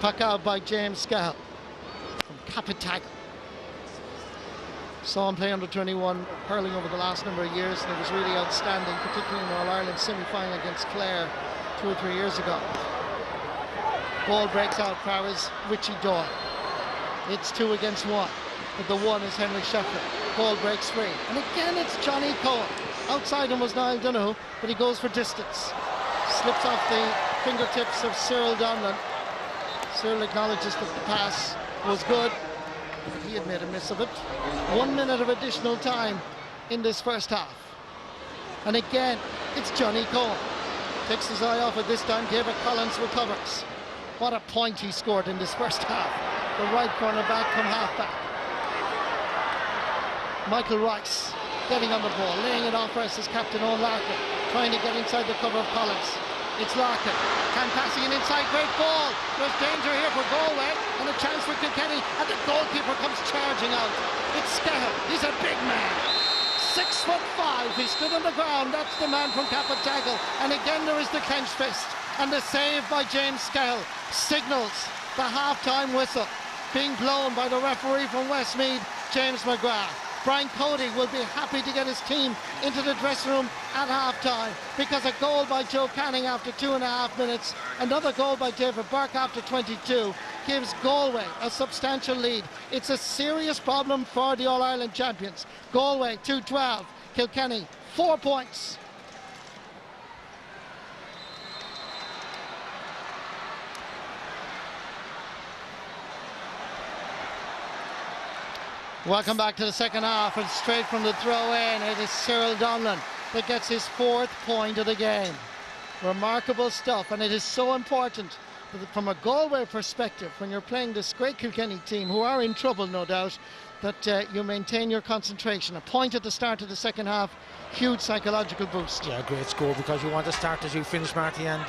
Puck out by James Scahill from Capitaga. Saw him play under 21 hurling over the last number of years, and it was really outstanding, particularly in the All-Ireland semi-final against Clare 2 or 3 years ago. Ball breaks out for Richie Doyle. It's 2 against 1. But the 1 is Henry Shefflin. Ball breaks free. And again it's Johnny Cohen. Outside him was Niall Donoghue, but he goes for distance. Slips off the fingertips of Cyril Donlan. Cyril acknowledges that the pass was good. He had made a miss of it. 1 minute of additional time in this first half. And again, it's Johnny Cohen. Takes his eye off it this time. David Collins recovers. What a point he scored in this first half. The right corner back from half-back. Michael Rice getting on the ball, laying it off versus Captain Owen Larkin, trying to get inside the cover of Collins. It's Larkin, passing it inside, great ball. There's danger here for Galway, and a chance for Kilkenny, and the goalkeeper comes charging out. It's Scahill, he's a big man. 6'5", he stood on the ground, that's the man from Capitaga. And again there is the clenched fist, and the save by James Scahill signals the half-time whistle being blown by the referee from Westmeath, James McGrath. Brian Cody will be happy to get his team into the dressing room at half-time, because a goal by Joe Canning after 2.5 minutes, another goal by David Burke after 22, gives Galway a substantial lead. It's a serious problem for the All-Ireland champions. Galway 2-12, Kilkenny, 4 points. Welcome back to the second half, and straight from the throw in, it is Cyril Donlan that gets his 4th point of the game. Remarkable stuff, and it is so important from a Galway perspective, when you're playing this great Kilkenny team, who are in trouble no doubt, that you maintain your concentration. A point at the start of the second half, huge psychological boost. Yeah, great score, because you want to start as you finish, Marty, and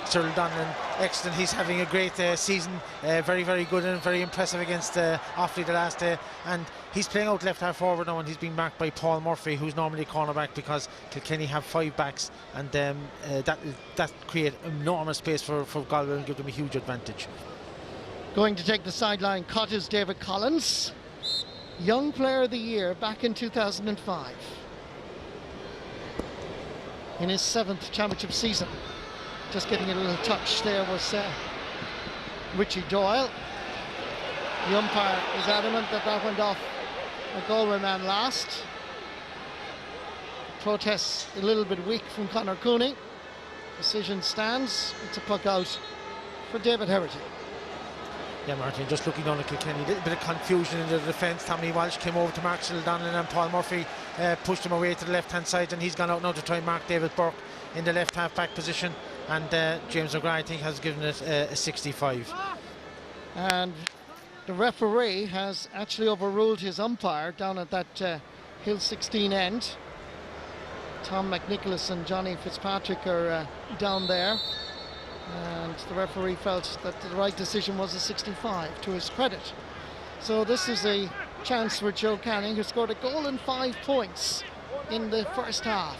Cyril Donlan, excellent. He's having a great season, very, very good and very impressive against Offaly the last day, and he's playing out left half forward now, and he's being marked by Paul Murphy, who's normally a cornerback, because Kilkenny have 5 backs, and that create enormous space for Galway and give them a huge advantage. Going to take the sideline cut is David Collins, Young Player of the Year back in 2005. In his 7th championship season. Just getting a little touch there was Richie Doyle. The umpire is adamant that went off a Galway man last. Protests a little bit weak from Conor Cooney. Decision stands. It's a puck out for David Herity. Yeah, Martin, just looking down at Kilkenny, a little bit of confusion in the defence. Tommy Walsh came over to mark Cyril Donlan, and Paul Murphy pushed him away to the left-hand side, and he's gone out now to try and mark David Burke in the left half-back position, and James O'Grady, I think, has given it a 65. And the referee has actually overruled his umpire down at that Hill 16 end. Tom McNicholas and Johnny Fitzpatrick are down there, and the referee felt that the right decision was a 65 to his credit. So this is a chance for Joe Canning, who scored a goal and 5 points in the first half.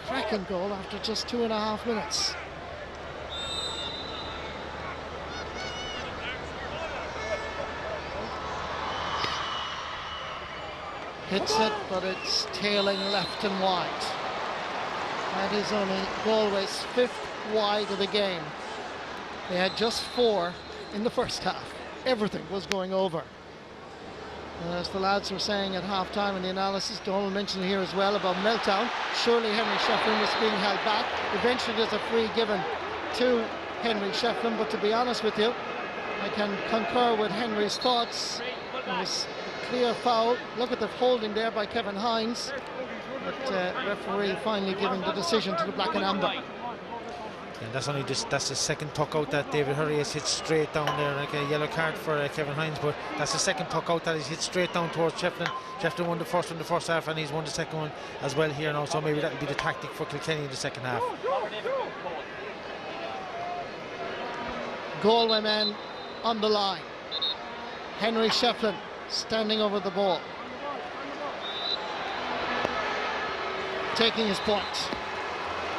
Cracking goal after just 2.5 minutes. Hits it, but it's tailing left and wide. That is only Galway's 5th wide of the game. They had just 4 in the first half. Everything was going over. And as the lads were saying at half-time in the analysis, Donald mentioned here as well about meltdown. Surely Henry Shefflin was being held back. Eventually there's a free given to Henry Shefflin, but to be honest with you, I can concur with Henry's thoughts. It was a clear foul. Look at the holding there by Kevin Hines. But referee finally giving the decision to the black and amber. And that's the second puck out that David Hurry has hit straight down there, like a yellow card for Kevin Hines, but that's the second puck out that he's hit straight down towards Shefflin. Shefflin won the first one in the first half, and he's won the second one as well here now, so maybe that'll be the tactic for Kilkenny in the second half. Galway men on the line. Henry Shefflin standing over the ball, taking his point,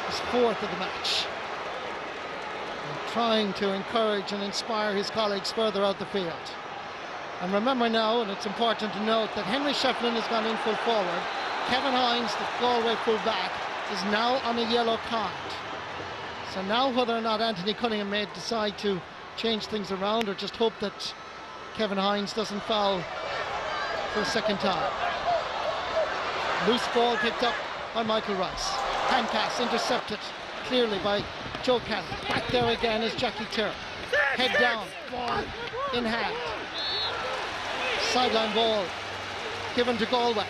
his 4th of the match, and trying to encourage and inspire his colleagues further out the field. And remember now, and it's important to note, that Henry Shefflin has gone in full forward. Kevin Hines, the Galway full back, is now on a yellow card. So now whether or not Anthony Cunningham may decide to change things around, or just hope that Kevin Hines doesn't foul for a second time. Loose ball picked up by Michael Rice. Hand pass intercepted clearly by Joe Canning. Back there again is Jackie Tyrrell. Head down, ball in hand. Sideline ball given to Galway.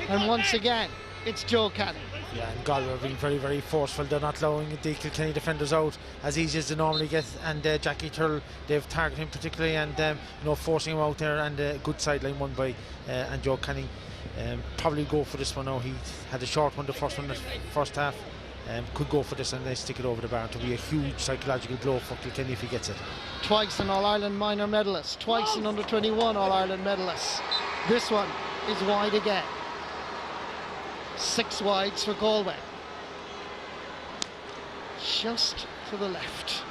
And once again, it's Joe Canning. Yeah, and Galway are being very, very forceful. They're not allowing the Kilkenny defenders out as easy as they normally get, and Jackie Tyrrell, they've targeted him particularly, and forcing him out there, and a good sideline one by and Joe Canning. Probably go for this one now. He had a short one, the first one, the first half. Could go for this and they stick it over the bar. To be a huge psychological blow for Kilkenny if he gets it. Twice an All-Ireland minor medalist, twice an under-21 All-Ireland medalist. This one is wide again. 6 wides for Galway. Just to the left.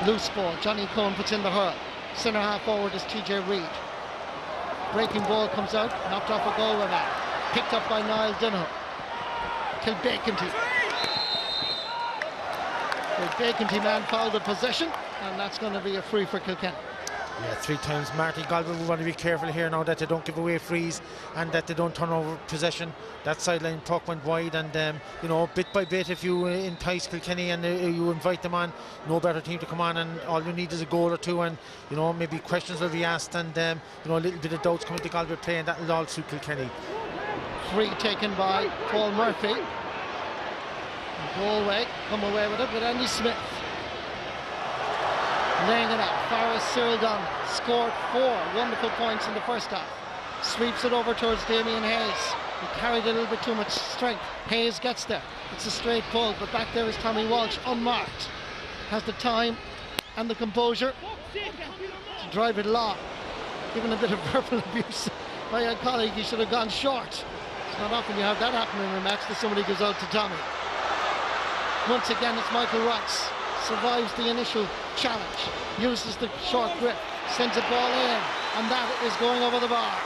Loose ball, Johnny Cohen puts in the hurl. Centre half forward is TJ Reid. Breaking ball comes out, knocked off a Galway man. Picked up by Niall Donoghue. Kilbakenty. The Kilbakenty man fouled the possession, and that's going to be a free for Kilkenny. Yeah, 3 times. Marty Galway will want to be careful here now that they don't give away frees and that they don't turn over possession. That sideline puck went wide, and you know, bit by bit, if you entice Kilkenny and you invite them on, no better team to come on, and all you need is a goal or two, and you know, maybe questions will be asked, and you know, a little bit of doubts coming to Galway play, and that will all suit Kilkenny. Free taken by Paul Murphy. Galway come away with it with Andy Smith. Laying it up, Faris Cyrildon scored 4 wonderful points in the first half. Sweeps it over towards Damien Hayes. He carried a little bit too much strength. Hayes gets there. It's a straight pull, but back there is Tommy Walsh, unmarked. Has the time and the composure to drive it long. Given a bit of verbal abuse by a colleague, he should have gone short. It's not often you have that happen in a match that somebody goes out to Tommy. Once again, it's Michael Rice. Survives the initial challenge, uses the short grip, sends a ball in, and that is going over the bar.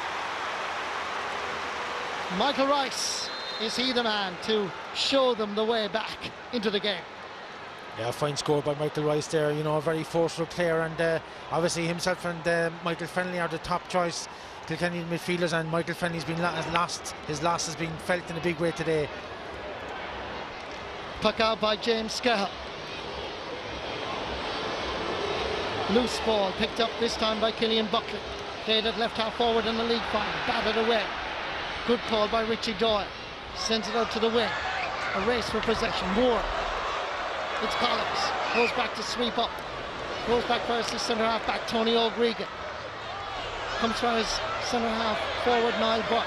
Michael Rice, is he the man to show them the way back into the game? Yeah, fine score by Michael Rice there, you know, a very forceful player, and obviously himself and Michael Fennelly are the top choice Kilkenny midfielders, and Michael Fennelly's been his loss has been felt in a big way today. Puck out by James Scahill. Loose ball picked up this time by Killian Buckley. Played at left half forward in the league final. Batted away. Good call by Richie Doyle. Sends it out to the wing. A race for possession. Moore. It's Collins. Goes back to sweep up. Goes back first to centre half back Tony O'Gregan. Comes from his centre half forward Niall Burke.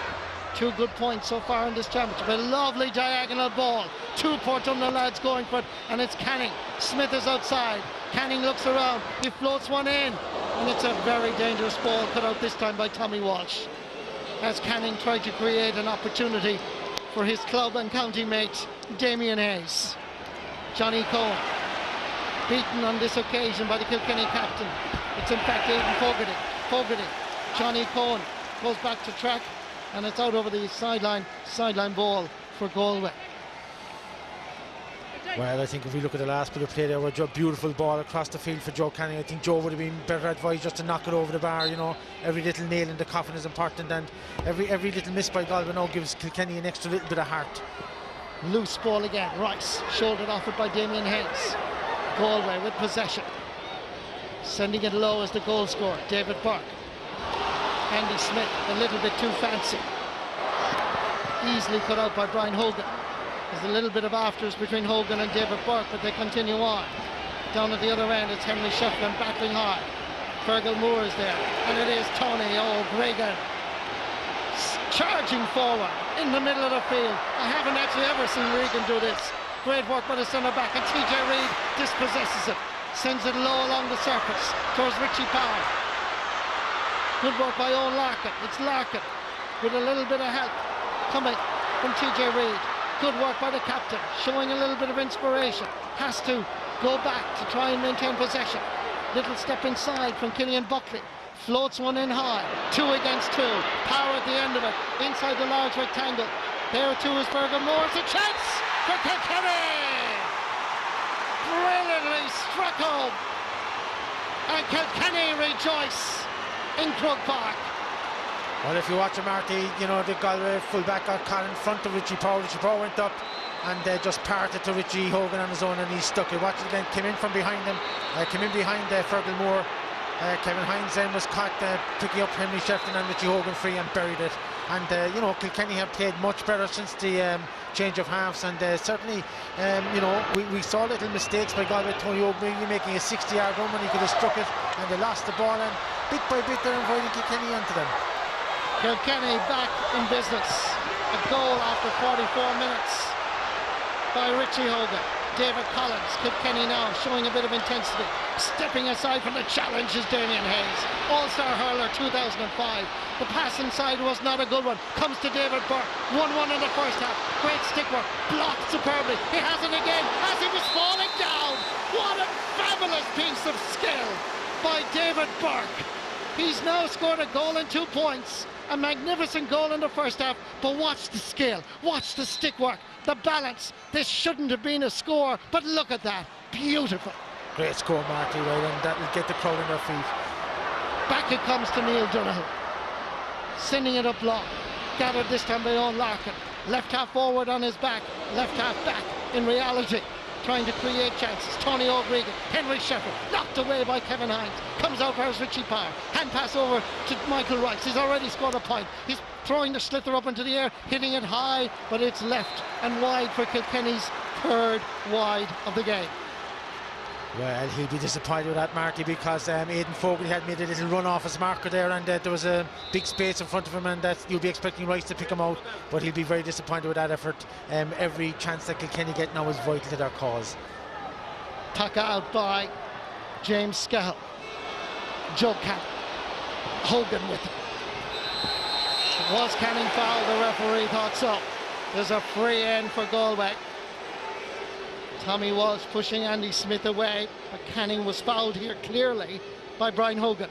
2 good points so far in this championship. A lovely diagonal ball. 2 Portumna lads going for it, and it's Canning. Smith is outside. Canning looks around. He floats one in, and it's a very dangerous ball cut out this time by Tommy Walsh. As Canning tried to create an opportunity for his club and county mate Damien Hayes. Johnny Cohen beaten on this occasion by the Kilkenny captain. It's in fact Aidan Fogarty. Johnny Cohen goes back to track, and it's out over the sideline ball for Galway. Well, I think if we look at the last bit of play there, a beautiful ball across the field for Joe Canning. I think Joe would have been better advised just to knock it over the bar. You know, every little nail in the coffin is important, and every little miss by Galway now gives Kilkenny an extra little bit of heart. Loose ball again. Rice shouldered off it by Damien Hayes. Galway with possession. Sending it low as the goal scorer, David Burke. Andy Smith, a little bit too fancy. Easily cut out by Brian Hogan. There's a little bit of afters between Hogan and David Burke, but they continue on. Down at the other end, it's Henry Shefflin battling hard. Fergal Moore is there, and it is Tony O'Gregan charging forward in the middle of the field. I haven't actually ever seen Regan do this. Great work by the centre back, and TJ Reid dispossesses it. Sends it low along the surface towards Richie Power. Good work by Owen Larkin. It's Larkin with a little bit of help coming from TJ Reid. Good work by the captain, showing a little bit of inspiration. Has to go back to try and maintain possession. Little step inside from Killian Buckley. Floats one in high. 2 against 2. Power at the end of it. Inside the large rectangle. There too is Fergal Moore. It's a chance for Kilkenny. Brilliantly struck home. And Kilkenny rejoice in Croke Park. Well, if you watch Marty, you know, the Galway fullback got caught in front of Richie Power. Richie Power went up and just parted to Richie Hogan on his own, and he stuck it. Watch it again, came in from behind him, came in behind Fergal Moore. Kevin Hines then was caught picking up Henry Shefflin and Richie Hogan free and buried it. And you know, Kilkenny have played much better since the change of halves, and certainly you know, we saw little mistakes by Galway. Tony O'Grady making a 60-yard run when he could have struck it, and they lost the ball, and bit by bit they're inviting Kilkenny onto them. Kilkenny back in business. A goal after 44 minutes by Richie Hogan. David Collins, Kilkenny now showing a bit of intensity. Stepping aside from the challenge is Damien Hayes. All-Star hurler 2005. The pass inside was not a good one. Comes to David Burke. 1-1 in the first half. Great stick work. Blocked superbly. He has it again as he was falling down. What a fabulous piece of skill by David Burke. He's now scored a goal and 2 points. A magnificent goal in the first half, but watch the skill, watch the stick work, the balance. This shouldn't have been a score, but look at that, beautiful. Great score, Marty, right, and that will get the crowd on their feet. Back it comes to Neil Donoghue. Sending it up long. Gathered this time by Owen Larkin. Left half forward on his back. Left half back in reality. Trying to create chances. Tony O'Gregan. Henry Sheffield. Knocked away by Kevin Hines. Comes out for Richie Power. Hand pass over to Michael Rice. He's already scored a point. He's throwing the sliotar up into the air. Hitting it high. But it's left and wide for Kilkenny's third wide of the game. Well, he'd be disappointed with that, Marty, because Aidan Fogarty had made a little run off his marker there, and there was a big space in front of him, and that you'll be expecting Rice to pick him out, but he'll be very disappointed with that effort. Every chance that Kilkenny get now is vital to their cause. Tuck out by James Scahill. Joe Canning. Hogan with him. Was Canning fouled? The referee thought so. There's a free in for Galway. Tommy was pushing Andy Smith away, but Canning was fouled here clearly by Brian Hogan.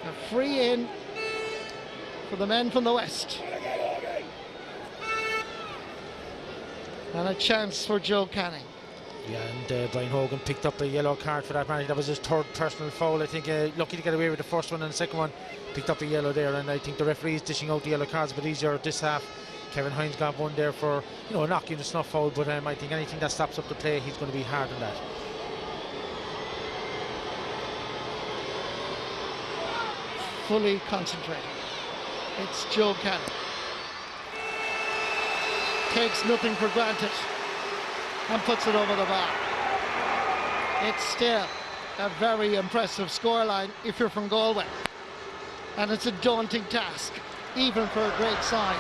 A free in for the men from the West. And a chance for Joe Canning. Yeah, and Brian Hogan picked up a yellow card for that, man. That was his third personal foul. I think lucky to get away with the first one, and the second one picked up a yellow there, and I think the referee is dishing out the yellow cards a bit easier this half. Kevin Hines got one there for, knocking the snuff foul, but I think anything that stops up the play, he's going to be hard on that. Fully concentrated. It's Joe Canning. Takes nothing for granted and puts it over the bar. It's still a very impressive scoreline if you're from Galway. And it's a daunting task, even for a great side.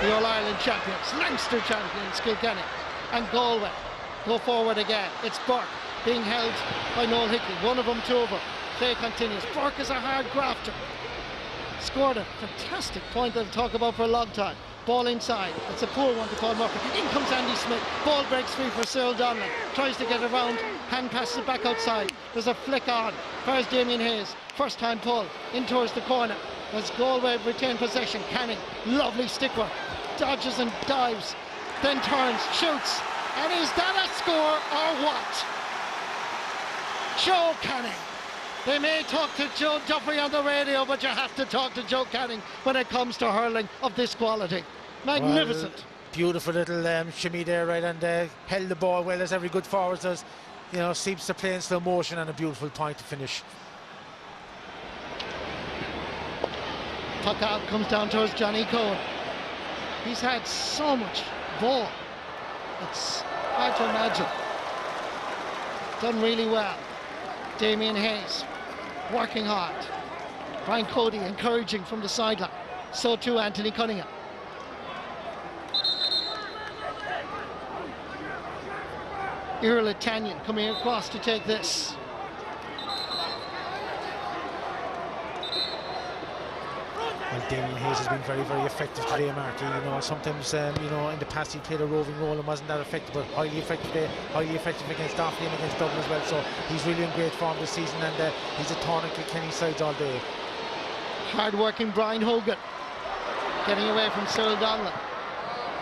The All-Ireland champions, Leinster champions, Kilkenny, and Galway go forward again. It's Burke being held by Noel Hickey. One of them, two of them. Play continues. Burke is a hard grafter. Scored a fantastic point that I'll talk about for a long time. Ball inside. It's a poor one to Paul Murphy. In comes Andy Smith. Ball breaks free for Cyril Donnelly. Tries to get around. Hand passes it back outside. There's a flick on. There's Damien Hayes. First time pull. In towards the corner. As Galway retain possession. Canning. Lovely stick work. Dodges and dives. Then turns. Shoots. And is that a score or what? Joe Canning. They may talk to Joe Duffy on the radio, but you have to talk to Joe Canning when it comes to hurling of this quality. Magnificent. Well, beautiful little shimmy there, right, and held the ball well, as every good forward does. Seems to play in slow motion, and a beautiful point to finish. Puck out comes down towards Johnny Cohen. He's had so much ball. It's hard to imagine. Done really well. Damien Hayes working hard. Brian Cody encouraging from the sideline. So too Anthony Cunningham. Irla Tanyan coming across to take this. Well, Damien Hayes has been very, very effective today, Marty. Sometimes, in the past he played a roving role and wasn't that effective, but highly effective today, highly effective against Offaly and against Dublin as well. So he's really in great form this season, and he's a thorn in Kilkenny sides all day. Hard-working Brian Hogan getting away from Cyril Donnelly.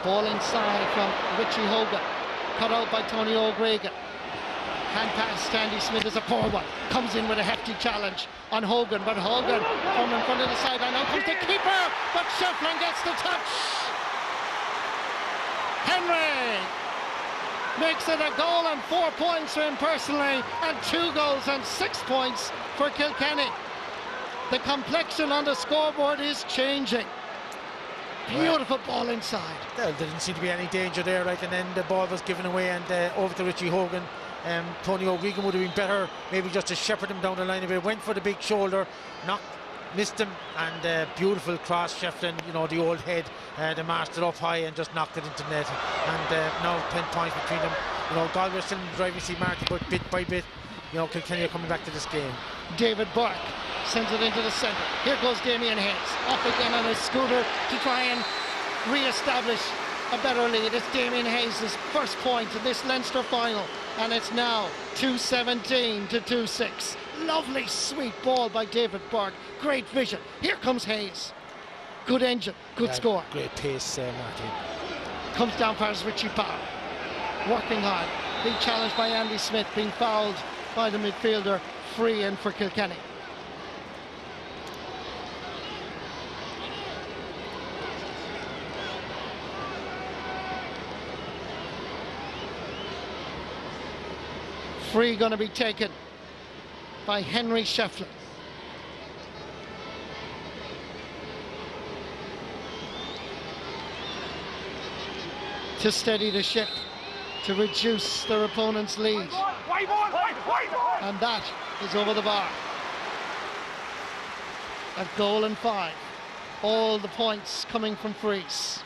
Ball inside from Richie Hogan, cut out by Tony O'Gregan. Hand pass to Andy Smith is a poor one. Comes in with a hefty challenge on Hogan, but Hogan from in front of the sideline. Now comes the keeper, but Shefflin gets the touch. Henry makes it a goal and 4 points for him personally, and 2 goals and 6 points for Kilkenny. The complexion on the scoreboard is changing. Beautiful ball inside. Well, there didn't seem to be any danger there, right, and then the ball was given away, and over to Richie Hogan. Tony O'Gregan would have been better, maybe just to shepherd him down the line a bit. Went for the big shoulder, missed him, and beautiful cross. Shefflin, the old head, they marched it up high and just knocked it into net. And now 10 points between them. Galway still in the driving seat, Marty, but bit by bit, Kilkenny are coming back to this game. David Burke sends it into the centre. Here goes Damien Hayes, off again on his scooter to try and re-establish a better lead. It's Damien Hayes' first point in this Leinster final, and it's now 2-17 to 2-6. Lovely sweet ball by David Burke. Great vision. Here comes Hayes. Good engine, good score. Great pace, Martin. Comes down past Richie Power. Working hard. Being challenged by Andy Smith, being fouled by the midfielder. Free in for Kilkenny. Free going to be taken by Henry Shefflin. To steady the ship, to reduce their opponent's lead. And that is over the bar. A goal and 5. All the points coming from frees.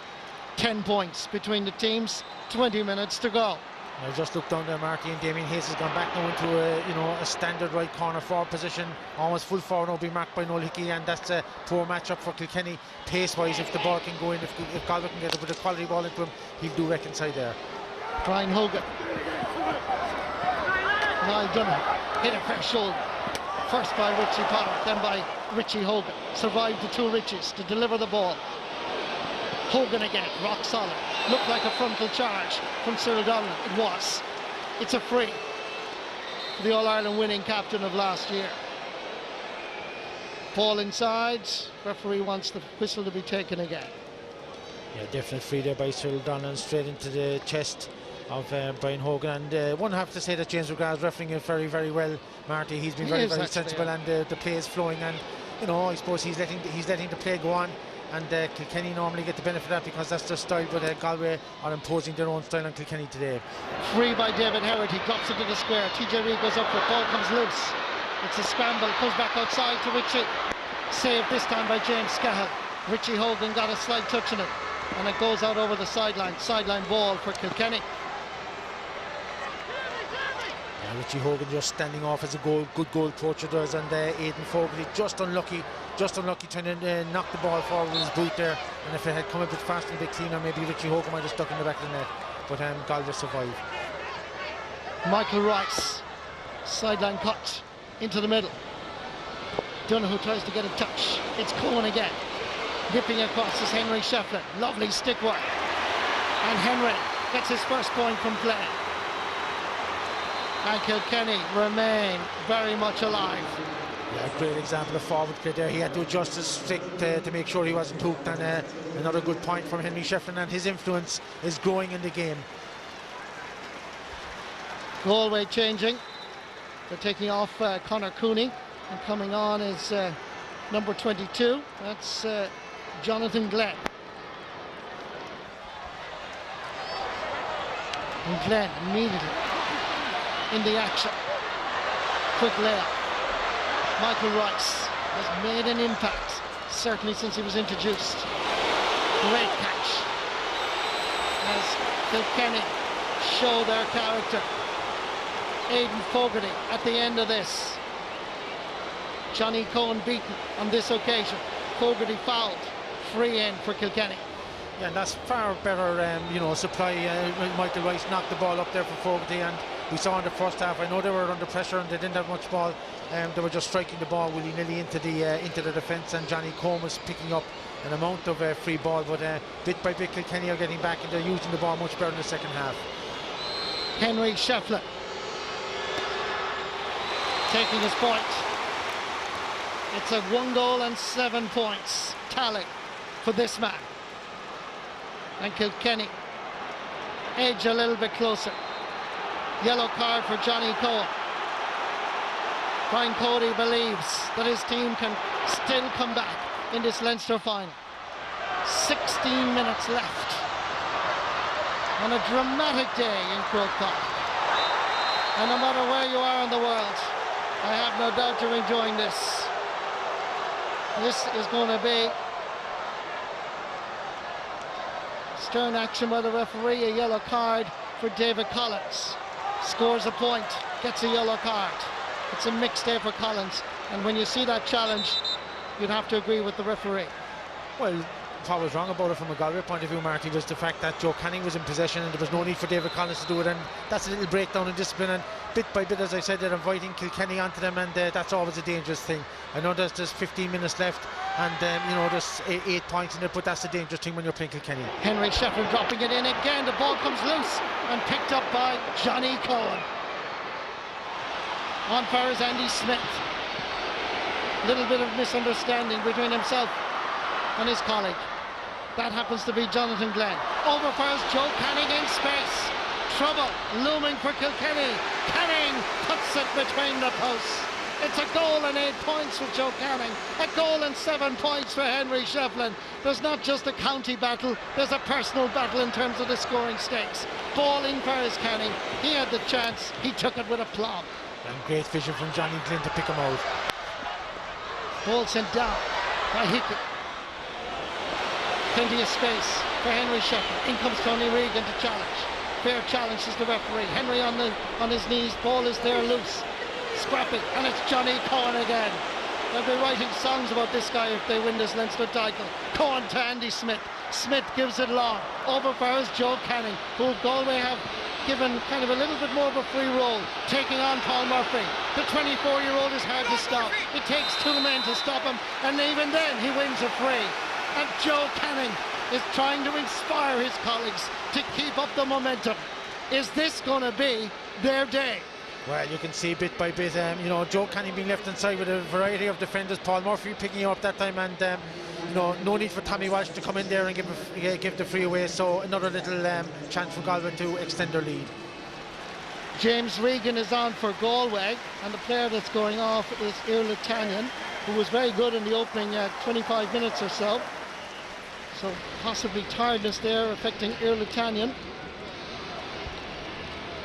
10 points between the teams, 20 minutes to go. I just looked down there, Marty, and Damien Hayes has gone back now into a standard right corner forward position, almost full forward now, being marked by Noel Hickey, and that's a poor matchup for Kilkenny pace-wise. If the ball can go in, if Galway can get a bit of quality ball into him, he'll do wreck inside there. Brian Hogan. Niall Dunham hit a fair shoulder. First by Richie Potter, then by Richie Hogan. Survived the two Richies to deliver the ball. Hogan again, rock solid. Looked like a frontal charge from Cyril Donlan. It was. It's a free for the All-Ireland winning captain of last year. Ball inside. Referee wants the whistle to be taken again. Yeah, definite free there by Cyril Donlan, straight into the chest of Brian Hogan. And one have to say that James McGrath refereeing it very, very well, Marty. He's been very sensible, and the play is flowing. And you know, I suppose he's letting the play go on. And Kilkenny normally get the benefit of that because that's their style, but Galway are imposing their own style on Kilkenny today. Free by David Herod, he drops into the square. TJ Reid goes up for it, ball comes loose. It's a scramble, comes back outside to Richie. Saved this time by James Scahill. Richie Hogan got a slight touch on it, and it goes out over the sideline. Sideline ball for Kilkenny. Yeah, Richie Hogan just standing off as a good goal poacher does, and Aidan Fogarty just unlucky trying to knock the ball forward with his boot there, and if it had come a bit faster and a bit cleaner, maybe Richie Hogan might have stuck in the back of the net, but Galway survived. Michael Rice, sideline cut into the middle. Donoghue tries to get a touch. It's Cohen again. Nipping across is Henry Shefflin. Lovely stick work. And Henry gets his first point from play. And Kilkenny remain very much alive. Yeah, great example of forward play there. He had to adjust his stick to make sure he wasn't hooked, and another good point from Henry Shefflin, and his influence is growing in the game. Galway changing. They're taking off Conor Cooney, and coming on is number 22. That's Jonathan Glenn. And Glenn immediately in the action. Quick layup. Michael Rice has made an impact, certainly since he was introduced. Great catch as Kilkenny show their character. Aidan Fogarty at the end of this. Johnny Cohen beaten on this occasion. Fogarty fouled. Free in for Kilkenny. Yeah, and that's far better, supply. Michael Rice knocked the ball up there for Fogarty, and we saw in the first half, I know they were under pressure and they didn't have much ball. They were just striking the ball willy-nilly into the defence, and Johnny Cohen was picking up an amount of free ball, but bit by bit Kilkenny are getting back and they're using the ball much better in the second half. Henry Shefflin taking his point. It's a 1 goal and 7 points tally for this man. And Kilkenny edge a little bit closer. Yellow card for Johnny Cohen. Brian Cody believes that his team can still come back in this Leinster final. 16 minutes left on a dramatic day in Croke Park. And no matter where you are in the world, I have no doubt you're enjoying this. This is going to be stern action by the referee, a yellow card for David Collins. Scores a point, gets a yellow card. It's a mixed day for Collins, and when you see that challenge, you'd have to agree with the referee. Well, what was wrong about it from a Galway point of view, Marty, was the fact that Joe Canning was in possession and there was no need for David Collins to do it, and that's a little breakdown in discipline, and bit by bit, as I said, they're inviting Kilkenny onto them, and that's always a dangerous thing. I know there's 15 minutes left, and there's 8 points in it, but that's a dangerous thing when you're playing Kilkenny. Henry Shefflin dropping it in again. The ball comes loose and picked up by Johnny Cohen. On fire is Andy Smith. Little bit of misunderstanding between himself and his colleague. That happens to be Jonathan Glenn. Overfires Joe Canning in space. Trouble looming for Kilkenny. Canning puts it between the posts. It's a goal and 8 points for Joe Canning. A goal and 7 points for Henry Shefflin. There's not just a county battle, there's a personal battle in terms of the scoring stakes. Ball in for his Canning. He had the chance, he took it with aplomb. And great vision from Johnny Glynn to pick him out. Ball sent down by Hickey. Plenty of space for Henry Shefflin. In comes Tony Regan to challenge. Fair challenge is the referee. Henry on his knees. Ball is there loose. Scrappy, and it's Johnny Cohen again. They'll be writing songs about this guy if they win this Leinster title. Cohen to Andy Smith. Smith gives it long. Over for his Joe Canning, who Galway have given kind of a little bit more of a free roll, taking on Paul Murphy. The 24-year-old is hard to stop. It takes 2 men to stop him, and even then he wins a free. And Joe Canning is trying to inspire his colleagues to keep up the momentum. Is this going to be their day? Well, you can see bit by bit, you know, Joe Canning being left inside with a variety of defenders. Paul Murphy picking him up that time, and you know, no need for Tommy Walsh to come in there and give the free away. So another little chance for Galway to extend their lead. James Regan is on for Galway, and the player that's going off is Irla Tanyan, who was very good in the opening 25 minutes or so. So possibly tiredness there affecting Irla Tanyan.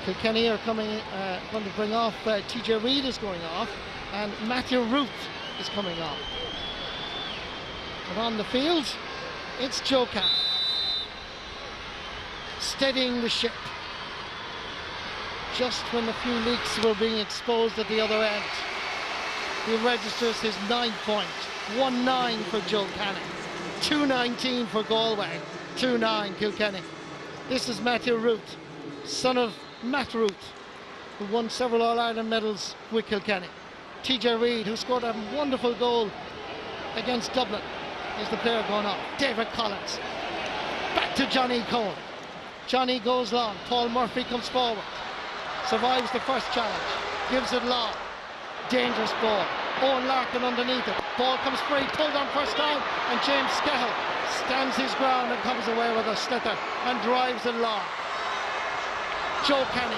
Kilkenny are going to bring off, TJ Reid is going off, and Matthew Root is coming on. But on the field, it's Joe Canning, steadying the ship. Just when the few leaks were being exposed at the other end, he registers his 9th point. 1-9 for Joe Canning, 2-19 for Galway, 2-9 Kilkenny. This is Matthew Root, son of Matt Root, who won several All-Ireland medals with Kilkenny. TJ Reid, who scored a wonderful goal against Dublin, is the player going off. David Collins. Back to Johnny Cohen. Johnny goes long. Paul Murphy comes forward. Survives the first challenge. Gives it long. Dangerous ball. Owen Larkin underneath it. Ball comes free. Pulled on first time. And James Skehill stands his ground and comes away with a slither and drives it long. Joe Canning,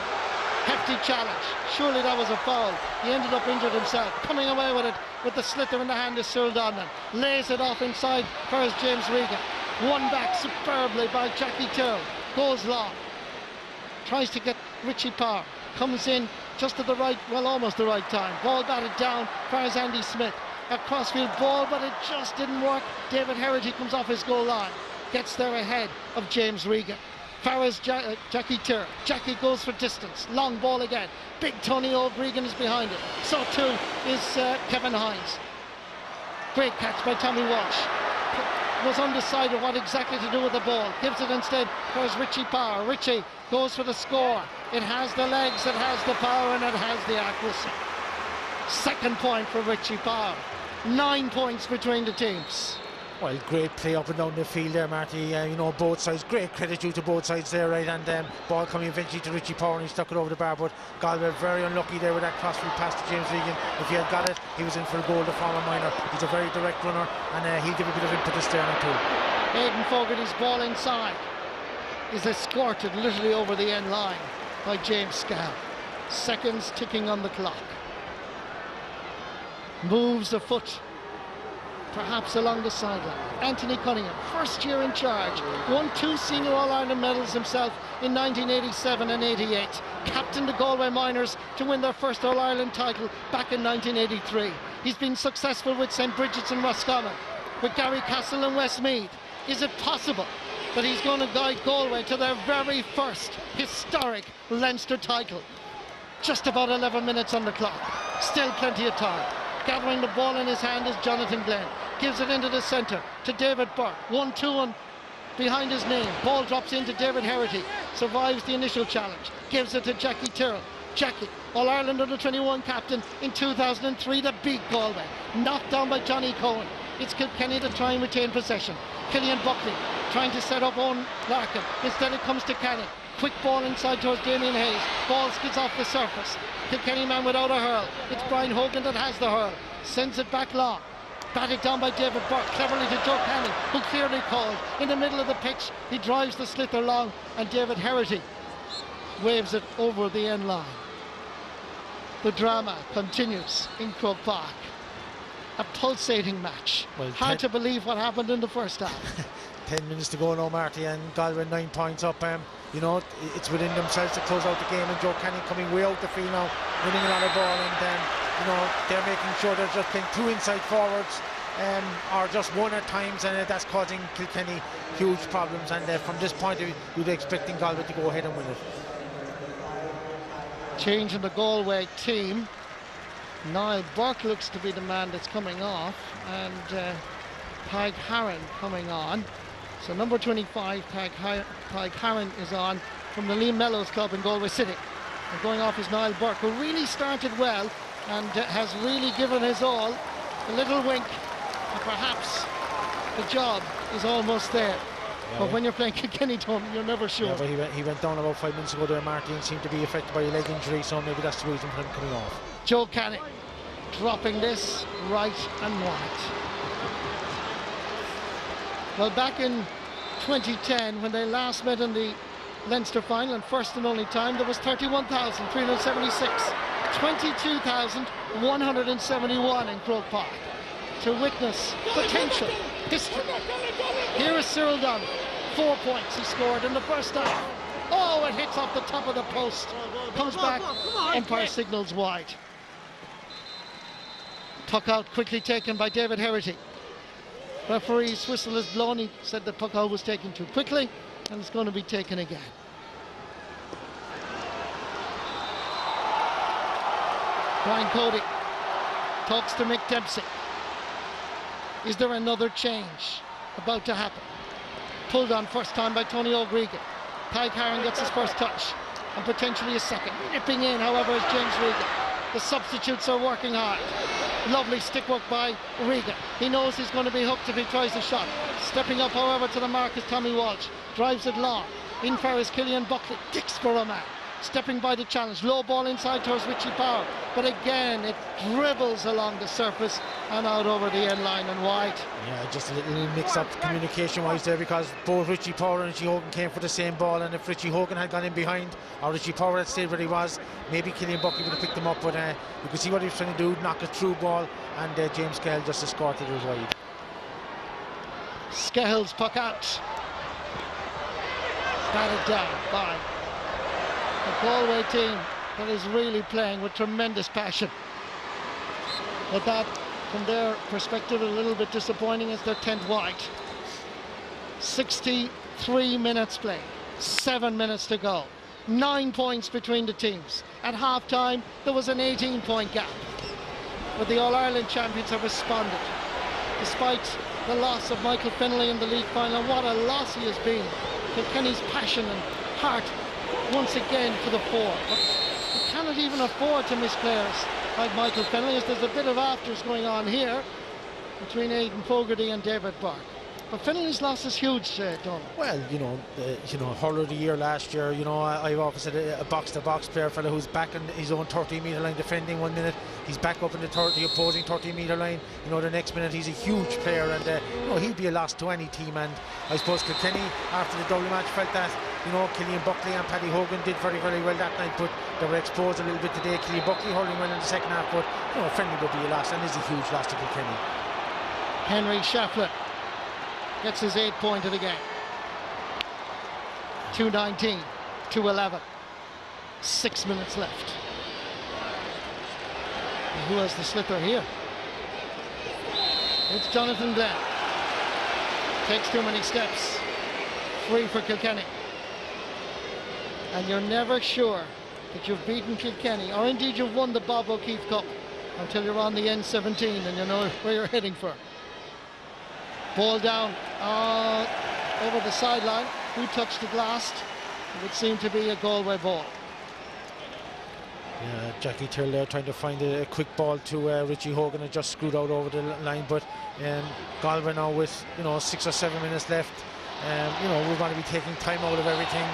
hefty challenge. Surely that was a foul. He ended up injured himself. Coming away with it with the slither in the hand is Cyril Donlan. Lays it off inside for his James Regan. Won back superbly by Jackie Tyrrell. Goes long. Tries to get Richie Power. Comes in just at the right, well, almost the right time. Ball batted down for his Andy Smith. A crossfield ball, but it just didn't work. David Herity comes off his goal line. Gets there ahead of James Regan. Farrell's Jackie Tyrrell. Jackie goes for distance. Long ball again. Big Tony O'Gregan is behind it. So too is Kevin Hines. Great catch by Tommy Walsh. Was undecided what exactly to do with the ball. Gives it instead for his Richie Power. Richie goes for the score. It has the legs, it has the power, and it has the accuracy. 2nd point for Richie Power. 9 points between the teams. Well, great play up and down the field there, Marty. You know, both sides, great credit due to both sides there, right? And ball coming eventually to Richie Power, and he stuck it over the bar. But Galway very unlucky there with that crossfield pass to James Regan. If he had got it, he was in for a goal, the former minor. He's a very direct runner, and he'll give a bit of impetus there now too. Aidan Fogarty's ball inside is escorted literally over the end line by James Skehill. Seconds ticking on the clock. Moves a foot perhaps along the sideline. Anthony Cunningham, first year in charge, won 2 senior All-Ireland medals himself in 1987 and 88. Captained the Galway Miners to win their first All-Ireland title back in 1983. He's been successful with St. Bridget's and Roscommon, with Gary Castle and Westmeath. Is it possible that he's going to guide Galway to their very first historic Leinster title? Just about 11 minutes on the clock. Still plenty of time. Gathering the ball in his hand is Jonathan Glenn. Gives it into the centre to David Burke. 1-2 behind his name. Ball drops into David Herity. Survives the initial challenge. Gives it to Jackie Tyrrell. Jackie, All-Ireland under-21 captain in 2003 to beat Galway. Knocked down by Johnny Cohen. It's Kilkenny to try and retain possession. Killian Buckley trying to set up Owen Larkin. Instead it comes to Canning. Quick ball inside towards Damien Hayes. Ball skids off the surface. Kilkenny man without a hurl. It's Brian Hogan that has the hurl. Sends it back long. Batted down by David Burke. Cleverly to Joe Canning, who clearly called. In the middle of the pitch, he drives the slither long, and David Herity waves it over the end line. The drama continues in Croke Park. A pulsating match. Well, hard to believe what happened in the first half. 10 minutes to go now, Marty, and Galway 9 points up. You know, it's within themselves to close out the game, and Joe Canny coming way out the field now, winning a lot of ball, and you know, they're making sure they're just playing 2 inside forwards, or just 1 at times, and that's causing Kilkenny huge problems. And from this point of view, you'd be expecting Galway to go ahead and win it. Change in the Galway team. Niall Burke looks to be the man that's coming off, and Tadhg Harron coming on. So number 25, Tadhg Harron is on from the Liam Mellows club in Galway City. And going off is Niall Burke, who really started well and has really given his all. A little wink, and perhaps the job is almost there. Yeah, but when you're playing Kilkenny, Tony, you're never sure. Yeah, but he went down about 5 minutes ago there, Marty, and seemed to be affected by a leg injury, so maybe that's the reason for him coming off. Joe Canny dropping this right and wide. Well, back in 2010, when they last met in the Leinster final, and first and only time, there was 31,376, 22,171 in Croke Park. To witness potential, history. Here is Cyril Dunn, 4 points he scored in the first half. Oh, it hits off the top of the post, comes back, umpire signals wide. Puck out quickly taken by David Herity. Referee's whistle is blown. He said the puck out was taken too quickly, and it's going to be taken again. Brian Cody talks to Mick Dempsey. Is there another change about to happen? Pulled on first time by Tony O'Gregan. Tadhg Harron gets his first touch, and potentially a second. Nipping in, however, is James Regan. The substitutes are working hard. Lovely stick work by Regan. He knows he's going to be hooked if he tries the shot. Stepping up, however, to the mark is Tommy Walsh. Drives it long. In far is Killian Buckley. Dicks for a man. Stepping by the challenge. Low ball inside towards Richie Power. But again, it dribbles along the surface and out over the end line and wide. Yeah, just a little mix-up communication-wise there, because both Richie Power and Richie Hogan came for the same ball, and if Richie Hogan had gone in behind, or Richie Power had stayed where he was, maybe Killian Buckley would have picked him up, but you could see what he was trying to do, knock a through ball, and James Cahill just escorted it wide. Skell's puck out. Batted down by the Galway team that is really playing with tremendous passion. But that, from their perspective, a little bit disappointing as they're 10th wide. 63 minutes played, 7 minutes to go. 9 points between the teams. At half-time, there was an 18-point gap. But the All-Ireland champions have responded. Despite the loss of Michael Finlay in the league final, what a loss he has been. Kilkenny's passion and heart once again to the fore. But you cannot even afford to miss players like Michael Finlay, as there's a bit of afters going on here between Aidan Fogarty and David Burke. But Finlay's loss is huge, Don. Well, you know, hurler of the year last year. You know, I've often said a box-to-box player, fella who's back on his own 13-metre line defending 1 minute. He's back up in the opposing 13-metre line. You know, the next minute he's a huge player, and you know, he'd be a loss to any team. And I suppose Kilkenny, after the double match, felt that, you know, Killian Buckley and Paddy Hogan did very, very well that night, but they were exposed a little bit today. Killian Buckley hurling well in the second half, but you know, Finlay would be a loss, and is a huge loss to Kilkenny. Henry Shefflin gets his 8th point of the game. 2:19, 2:11. 6 minutes left. And who has the slipper here? It's Jonathan Glenn. Takes too many steps. Free for Kilkenny. And you're never sure that you've beaten Kilkenny, or indeed you've won the Bob O'Keefe Cup, until you're on the N17 and you know where you're heading for. Ball down over the sideline. Who touched it last? It would seem to be a Galway ball. Yeah, Jackie Tyrrell there trying to find a quick ball to Richie Hogan, and just screwed out over the line. But Galway now with, you know, 6 or 7 minutes left. You know, we're going to be taking time out of everything.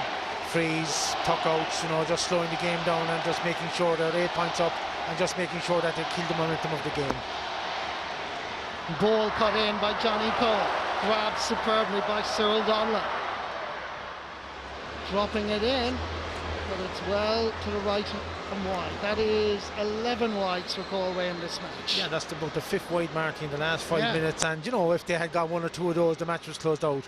Freeze, puck outs, you know, just slowing the game down and just making sure they're 8 points up, and just making sure that they kill the momentum of the game. Ball cut in by Johnny Cole, grabbed superbly by Cyril Donlan. Dropping it in but it's well to the right and wide. That is 11 wides for Galway in this match. Yeah, that's about the 5th wide mark in the last 5 Yeah. minutes, and you know, if they had got 1 or 2 of those, the match was closed out.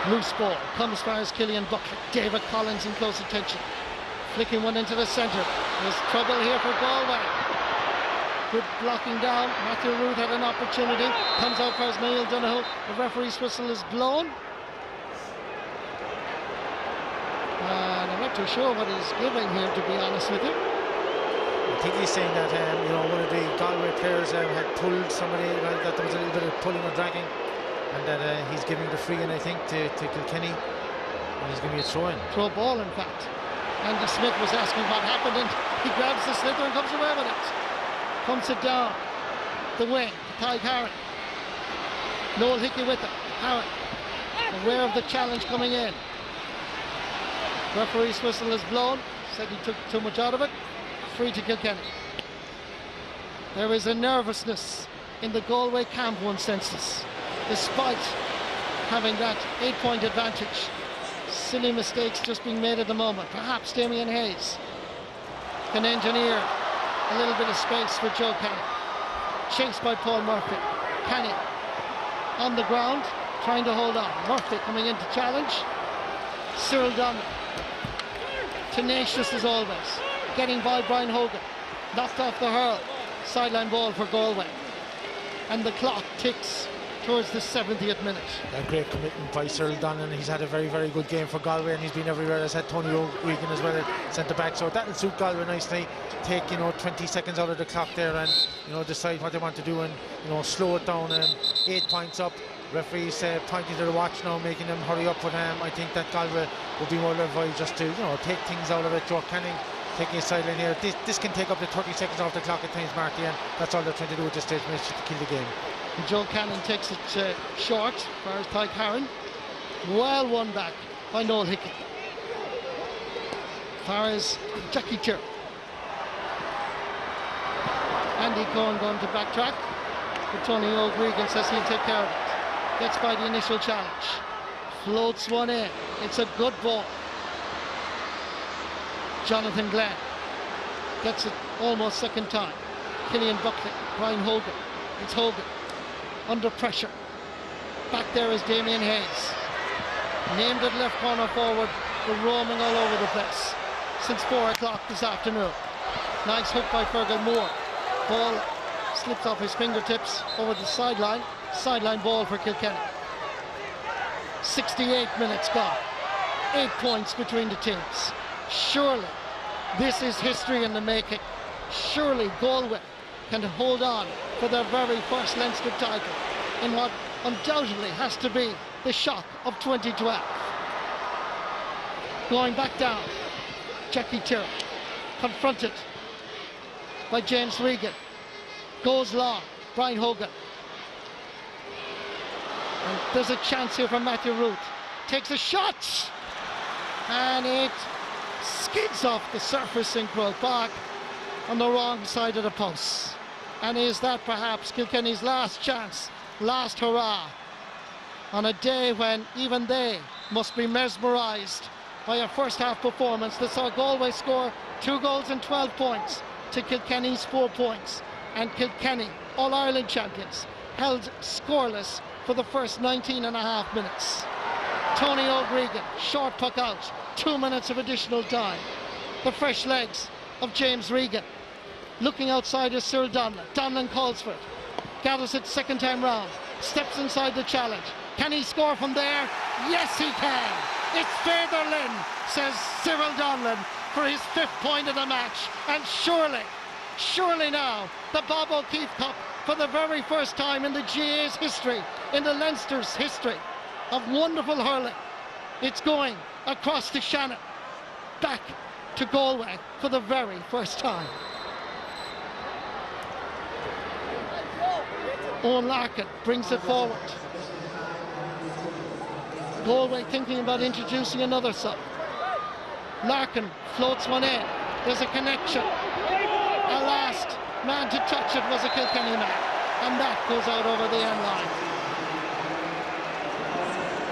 Loose ball comes as far as Killian Buckley. David Collins in close attention. Flicking one into the centre. There's trouble here for Galway. Good blocking down. Matthew Root had an opportunity. Comes out for Ismail Donoghue. The referee's whistle is blown. And I'm not too sure what he's giving here, to be honest with you. I think he's saying that you know, one of the Galway players had pulled somebody, that there was a little bit of pulling or dragging, and that he's giving the free in, I think, to Kilkenny, and he's giving a throw-in. Throw ball, in fact. Andy Smith was asking what happened, and he grabs the sliotar and comes away with it. Pumps it down the wing. Ty Harron. Noel Hickey with it. Harron, aware of the challenge coming in. Referee's whistle is blown. Said he took too much out of it. Free to Kilkenny. There is a nervousness in the Galway camp, one senses, despite having that 8-point advantage. Silly mistakes just being made at the moment. Perhaps Damien Hayes can engineer a little bit of space for Joe Canny. Chased by Paul Murphy. Canny on the ground, trying to hold on. Murphy coming in to challenge. Cyril Donnelly, tenacious as always, getting by Brian Hogan. Knocked off the hurl. Sideline ball for Galway. And the clock ticks towards the 70th minute. A great commitment by Cyril Donnan. He's had a very, very good game for Galway, and he's been everywhere. As had Tony O'Regan as well at centre back, so that'll suit Galway nicely. Take 20 seconds out of the clock there, and decide what they want to do, and slow it down. 8 points up. Referees pointing to the watch now, making them hurry up. But I think that Galway would be more advised just to take things out of it. Joe Canning taking a sideline here. This can take up to 30 seconds off the clock at times, Marty, and that's all they're trying to do at this stage, manage to kill the game. And Joe Cannon takes it short for his Ty Harron. Well won back by Noel Hickey. Far as Jackie Tier. Andy Cohen going to backtrack, but Tony O'Regan says he'll take care of it. Gets by the initial challenge. Floats one in. It's a good ball. Jonathan Glenn gets it almost second time. Killian Buckley, Brian Hogan. It's Hogan under pressure. Back there is Damien Hayes. Named at left corner forward, but roaming all over the place since 4 o'clock this afternoon. Nice hook by Fergal Moore. Ball slips off his fingertips over the sideline. Sideline ball for Kilkenny. 68 minutes gone. 8 points between the teams. Surely this is history in the making. Surely Galway can hold on for their very first Leinster title in what undoubtedly has to be the shock of 2012. Going back down, Jackie Tier confronted by James Regan. Goes long, Brian Hogan. And there's a chance here for Matthew Root. Takes a shot, and it skids off the surface in Croke Park on the wrong side of the post. And is that perhaps Kilkenny's last chance, last hurrah, on a day when even they must be mesmerised by a first half performance that saw Galway score 2 goals and 12 points to Kilkenny's 4 points, and Kilkenny, All-Ireland champions, held scoreless for the first 19 and a half minutes. Tony O'Regan, short puck out, 2 minutes of additional time. The fresh legs of James Regan. Looking outside is Cyril Donlan. Donlan calls for it. Gathers it second time round. Steps inside the challenge. Can he score from there? Yes, he can. It's Fairther says Cyril Donlan, for his 5th point of the match. And surely now, the Bob O'Keefe Cup, for the very first time in the GA's history, in the Leinster's history of wonderful hurling, it's going across to Shannon, back to Galway for the very first time. Owen Larkin brings it forward. Galway thinking about introducing another sub. Larkin floats one in. There's a connection. A last man to touch it was a Kilkenny man, and that goes out over the end line.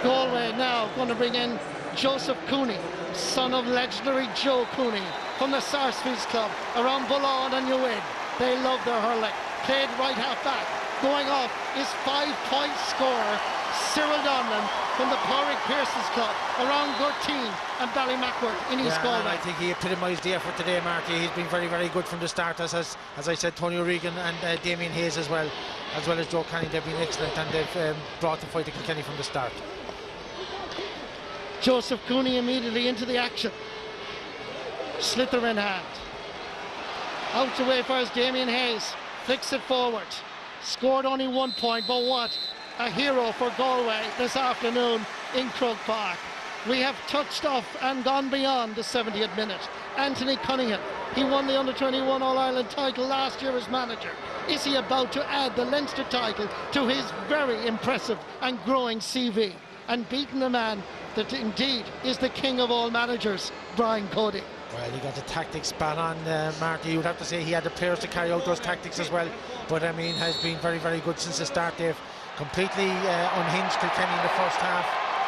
Galway now going to bring in Joseph Cooney, son of legendary Joe Cooney from the Sarsfields Club around Bullawn and Newin. They love their hurling. Played right half back. Going off is 5-point scorer Cyril Donlan from the Pádraig Pearson's Club around Gurteen and Ballymacworth in East Galway. I think he epitomised the effort today, Marty. He's been very, very good from the start, as I said, Tony O'Regan and Damien Hayes as well as Joe Canny. They've been excellent, and they've brought the fight to Kilkenny from the start. Joseph Cooney immediately into the action. Slither in hand. Out away first, Damien Hayes flicks it forward. Scored only 1 point, but what a hero for Galway this afternoon in Croke Park. We have touched off and gone beyond the 70th minute. Anthony Cunningham, he won the Under-21 All-Ireland title last year as manager. Is he about to add the Leinster title to his very impressive and growing CV, and beaten the man that indeed is the king of all managers, Brian Cody? Well, he got the tactics spot on, Marty. You would have to say he had the players to carry out those tactics as well. But I mean, has been very, very good since the start. They've completely unhinged Kilkenny in the first half,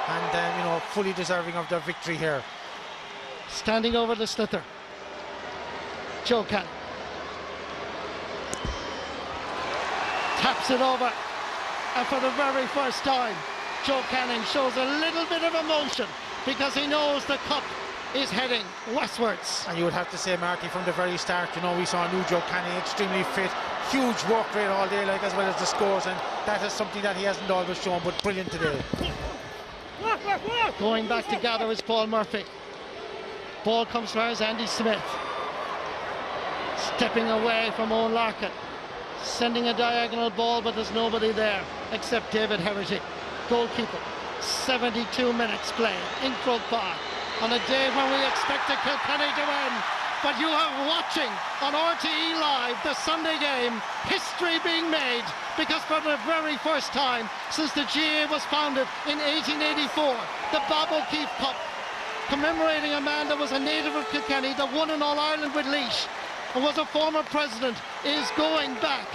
and you know, fully deserving of their victory here. Standing over the slither, Joe Canny taps it over, and for the very first time, Joe Canning shows a little bit of emotion because he knows the cup is heading westwards. And you would have to say, Marty, from the very start, you know, we saw a new Joe Canning, extremely fit, huge work rate all day, like, as well as the scores, and that is something that he hasn't always shown, but brilliant today. Going back to gather is Paul Murphy. Ball comes for us, Andy Smith. Stepping away from Owen Larkin. Sending a diagonal ball, but there's nobody there except David Herity, goalkeeper. 72 minutes played in Croke Park on a day when we expected Kilkenny to win. But you are watching on RTE Live the Sunday game, history being made, because for the very first time since the GA was founded in 1884, the Bob O'Keefe Cup, commemorating a man that was a native of Kilkenny, that won an All-Ireland with Laois and was a former president, is going back,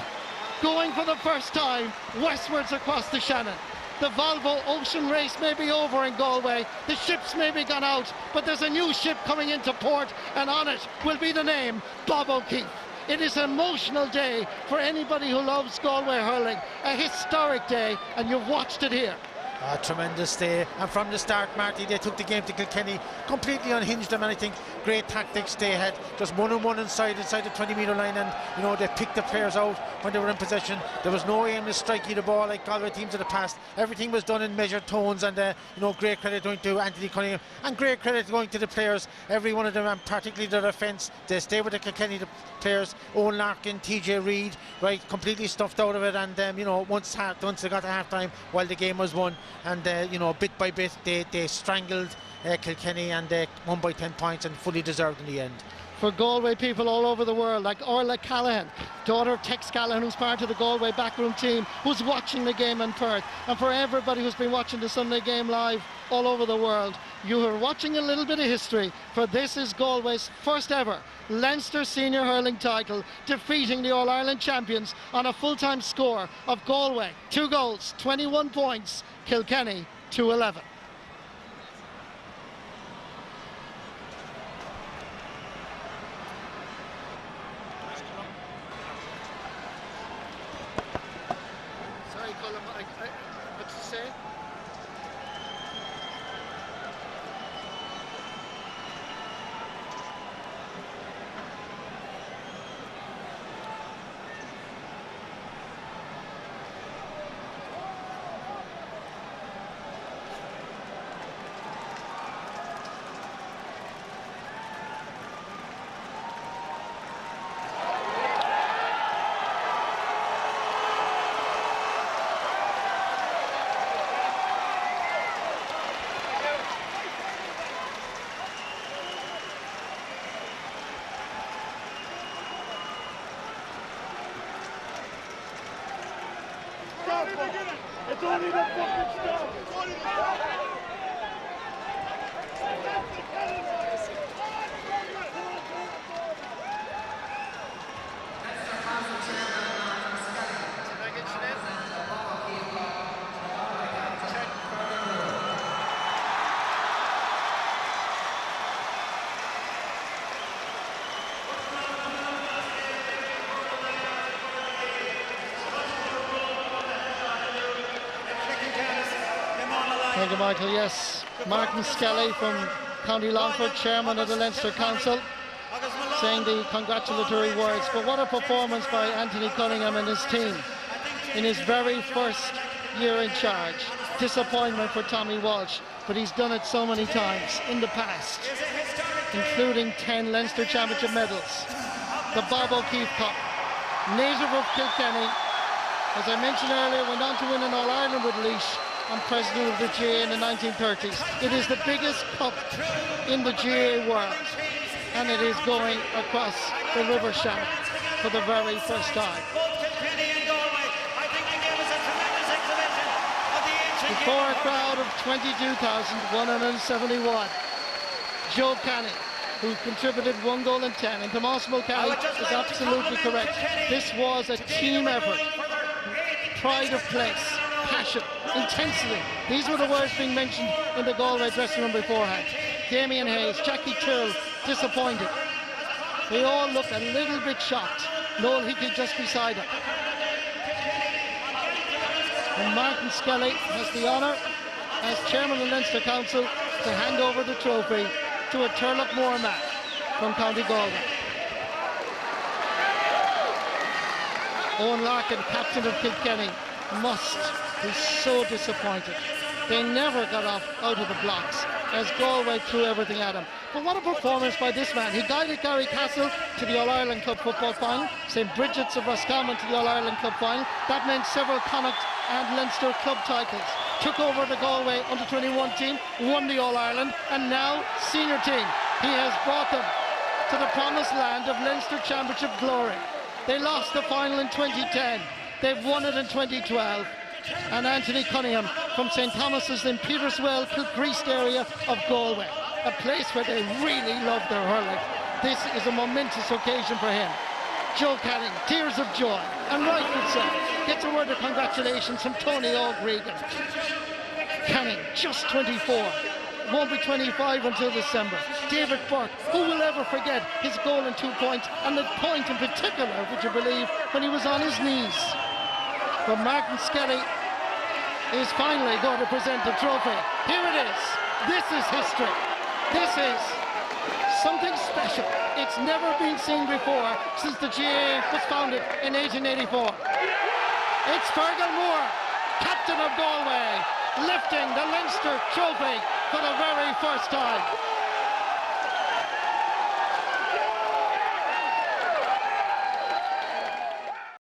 going for the first time westwards across the Shannon. The Volvo Ocean Race may be over in Galway, the ships may be gone out, but there's a new ship coming into port, and on it will be the name Bob O'Keefe. It is an emotional day for anybody who loves Galway hurling, a historic day, and you've watched it here. A tremendous day, and from the start, Marty, they took the game to Kilkenny, completely unhinged them, and I think great tactics. They had just one-on-one inside the 20-metre line, and you know, they picked the players out when they were in possession. There was no aimless striking the ball like Galway teams of the past. Everything was done in measured tones, and you know, great credit going to Anthony Cunningham, and great credit going to the players, every one of them, and particularly their defence. They stay with the Kilkenny players, Owen Larkin, TJ Reid, right, completely stuffed out of it, and you know, once they got to half-time, while the game was won, and you know, bit by bit they strangled Kilkenny, and they won by 10 points and fully deserved in the end. For Galway people all over the world, like Orla Callahan, daughter of Tex Callahan, who's part of the Galway backroom team, who's watching the game in Perth, and for everybody who's been watching the Sunday game live all over the world, you are watching a little bit of history, for this is Galway's first ever Leinster senior hurling title, defeating the All-Ireland champions on a full-time score of Galway 2 goals, 21 points, Kilkenny 2-11. Sorry, Colin, what did you say? It's only the fucking stuff. you, Michael. Yes, Martin Skelly from County Longford, chairman of the Leinster Council, saying the congratulatory words. But what a performance by Anthony Cunningham and his team in his very first year in charge. Disappointment for Tommy Walsh, but he's done it so many times in the past, including 10 Leinster Championship medals. The Bob O'Keefe Cup, native of Kilkenny, as I mentioned earlier, went on to win an All-Ireland with Laois and president of the GAA in the 1930s. It is the biggest cup in the GAA world, and it is going across the River Shannon for the very first time. Before a crowd of 22,171. Joe Canny, who contributed 1 goal and 10, and Tomas Mulcahy is absolutely correct. This was a team effort. Pride of place, passion, intensity. These were the words being mentioned in the Galway dressing room beforehand. Damien Hayes, Jackie Tyrrell, disappointed. They all look a little bit shocked. Noel Hickey just beside him. And Martin Skelly has the honour, as chairman of the Leinster Council, to hand over the trophy to a Turlough Moore man from County Galway. Owen Larkin, captain of Kilkenny, must be so disappointed. They never got out of the blocks as Galway threw everything at him. But what a performance by this man. He guided Garrycastle to the All-Ireland Club football final, St. Bridget's of Roscommon to the All-Ireland Club final. That meant several Connacht and Leinster club titles. Took over the Galway under-21 team, won the All-Ireland, and now senior team. He has brought them to the promised land of Leinster Championship glory. They lost the final in 2010. They've won it in 2012. And Anthony Cunningham from St. Thomas's in Peterswell, Kilcreast area of Galway, a place where they really love their hurling. This is a momentous occasion for him. Joe Canning, tears of joy, and rightfully so, gets a word of congratulations from Tony O'Gregan. Canning, just 24, won't be 25 until December. David Burke, who will ever forget his goal and 2 points, and the point in particular, would you believe, when he was on his knees. But Martin Skelly is finally going to present the trophy. Here it is. This is history. This is something special. It's never been seen before since the GAA was founded in 1884. It's Fergal Moore, captain of Galway, lifting the Leinster trophy for the very first time.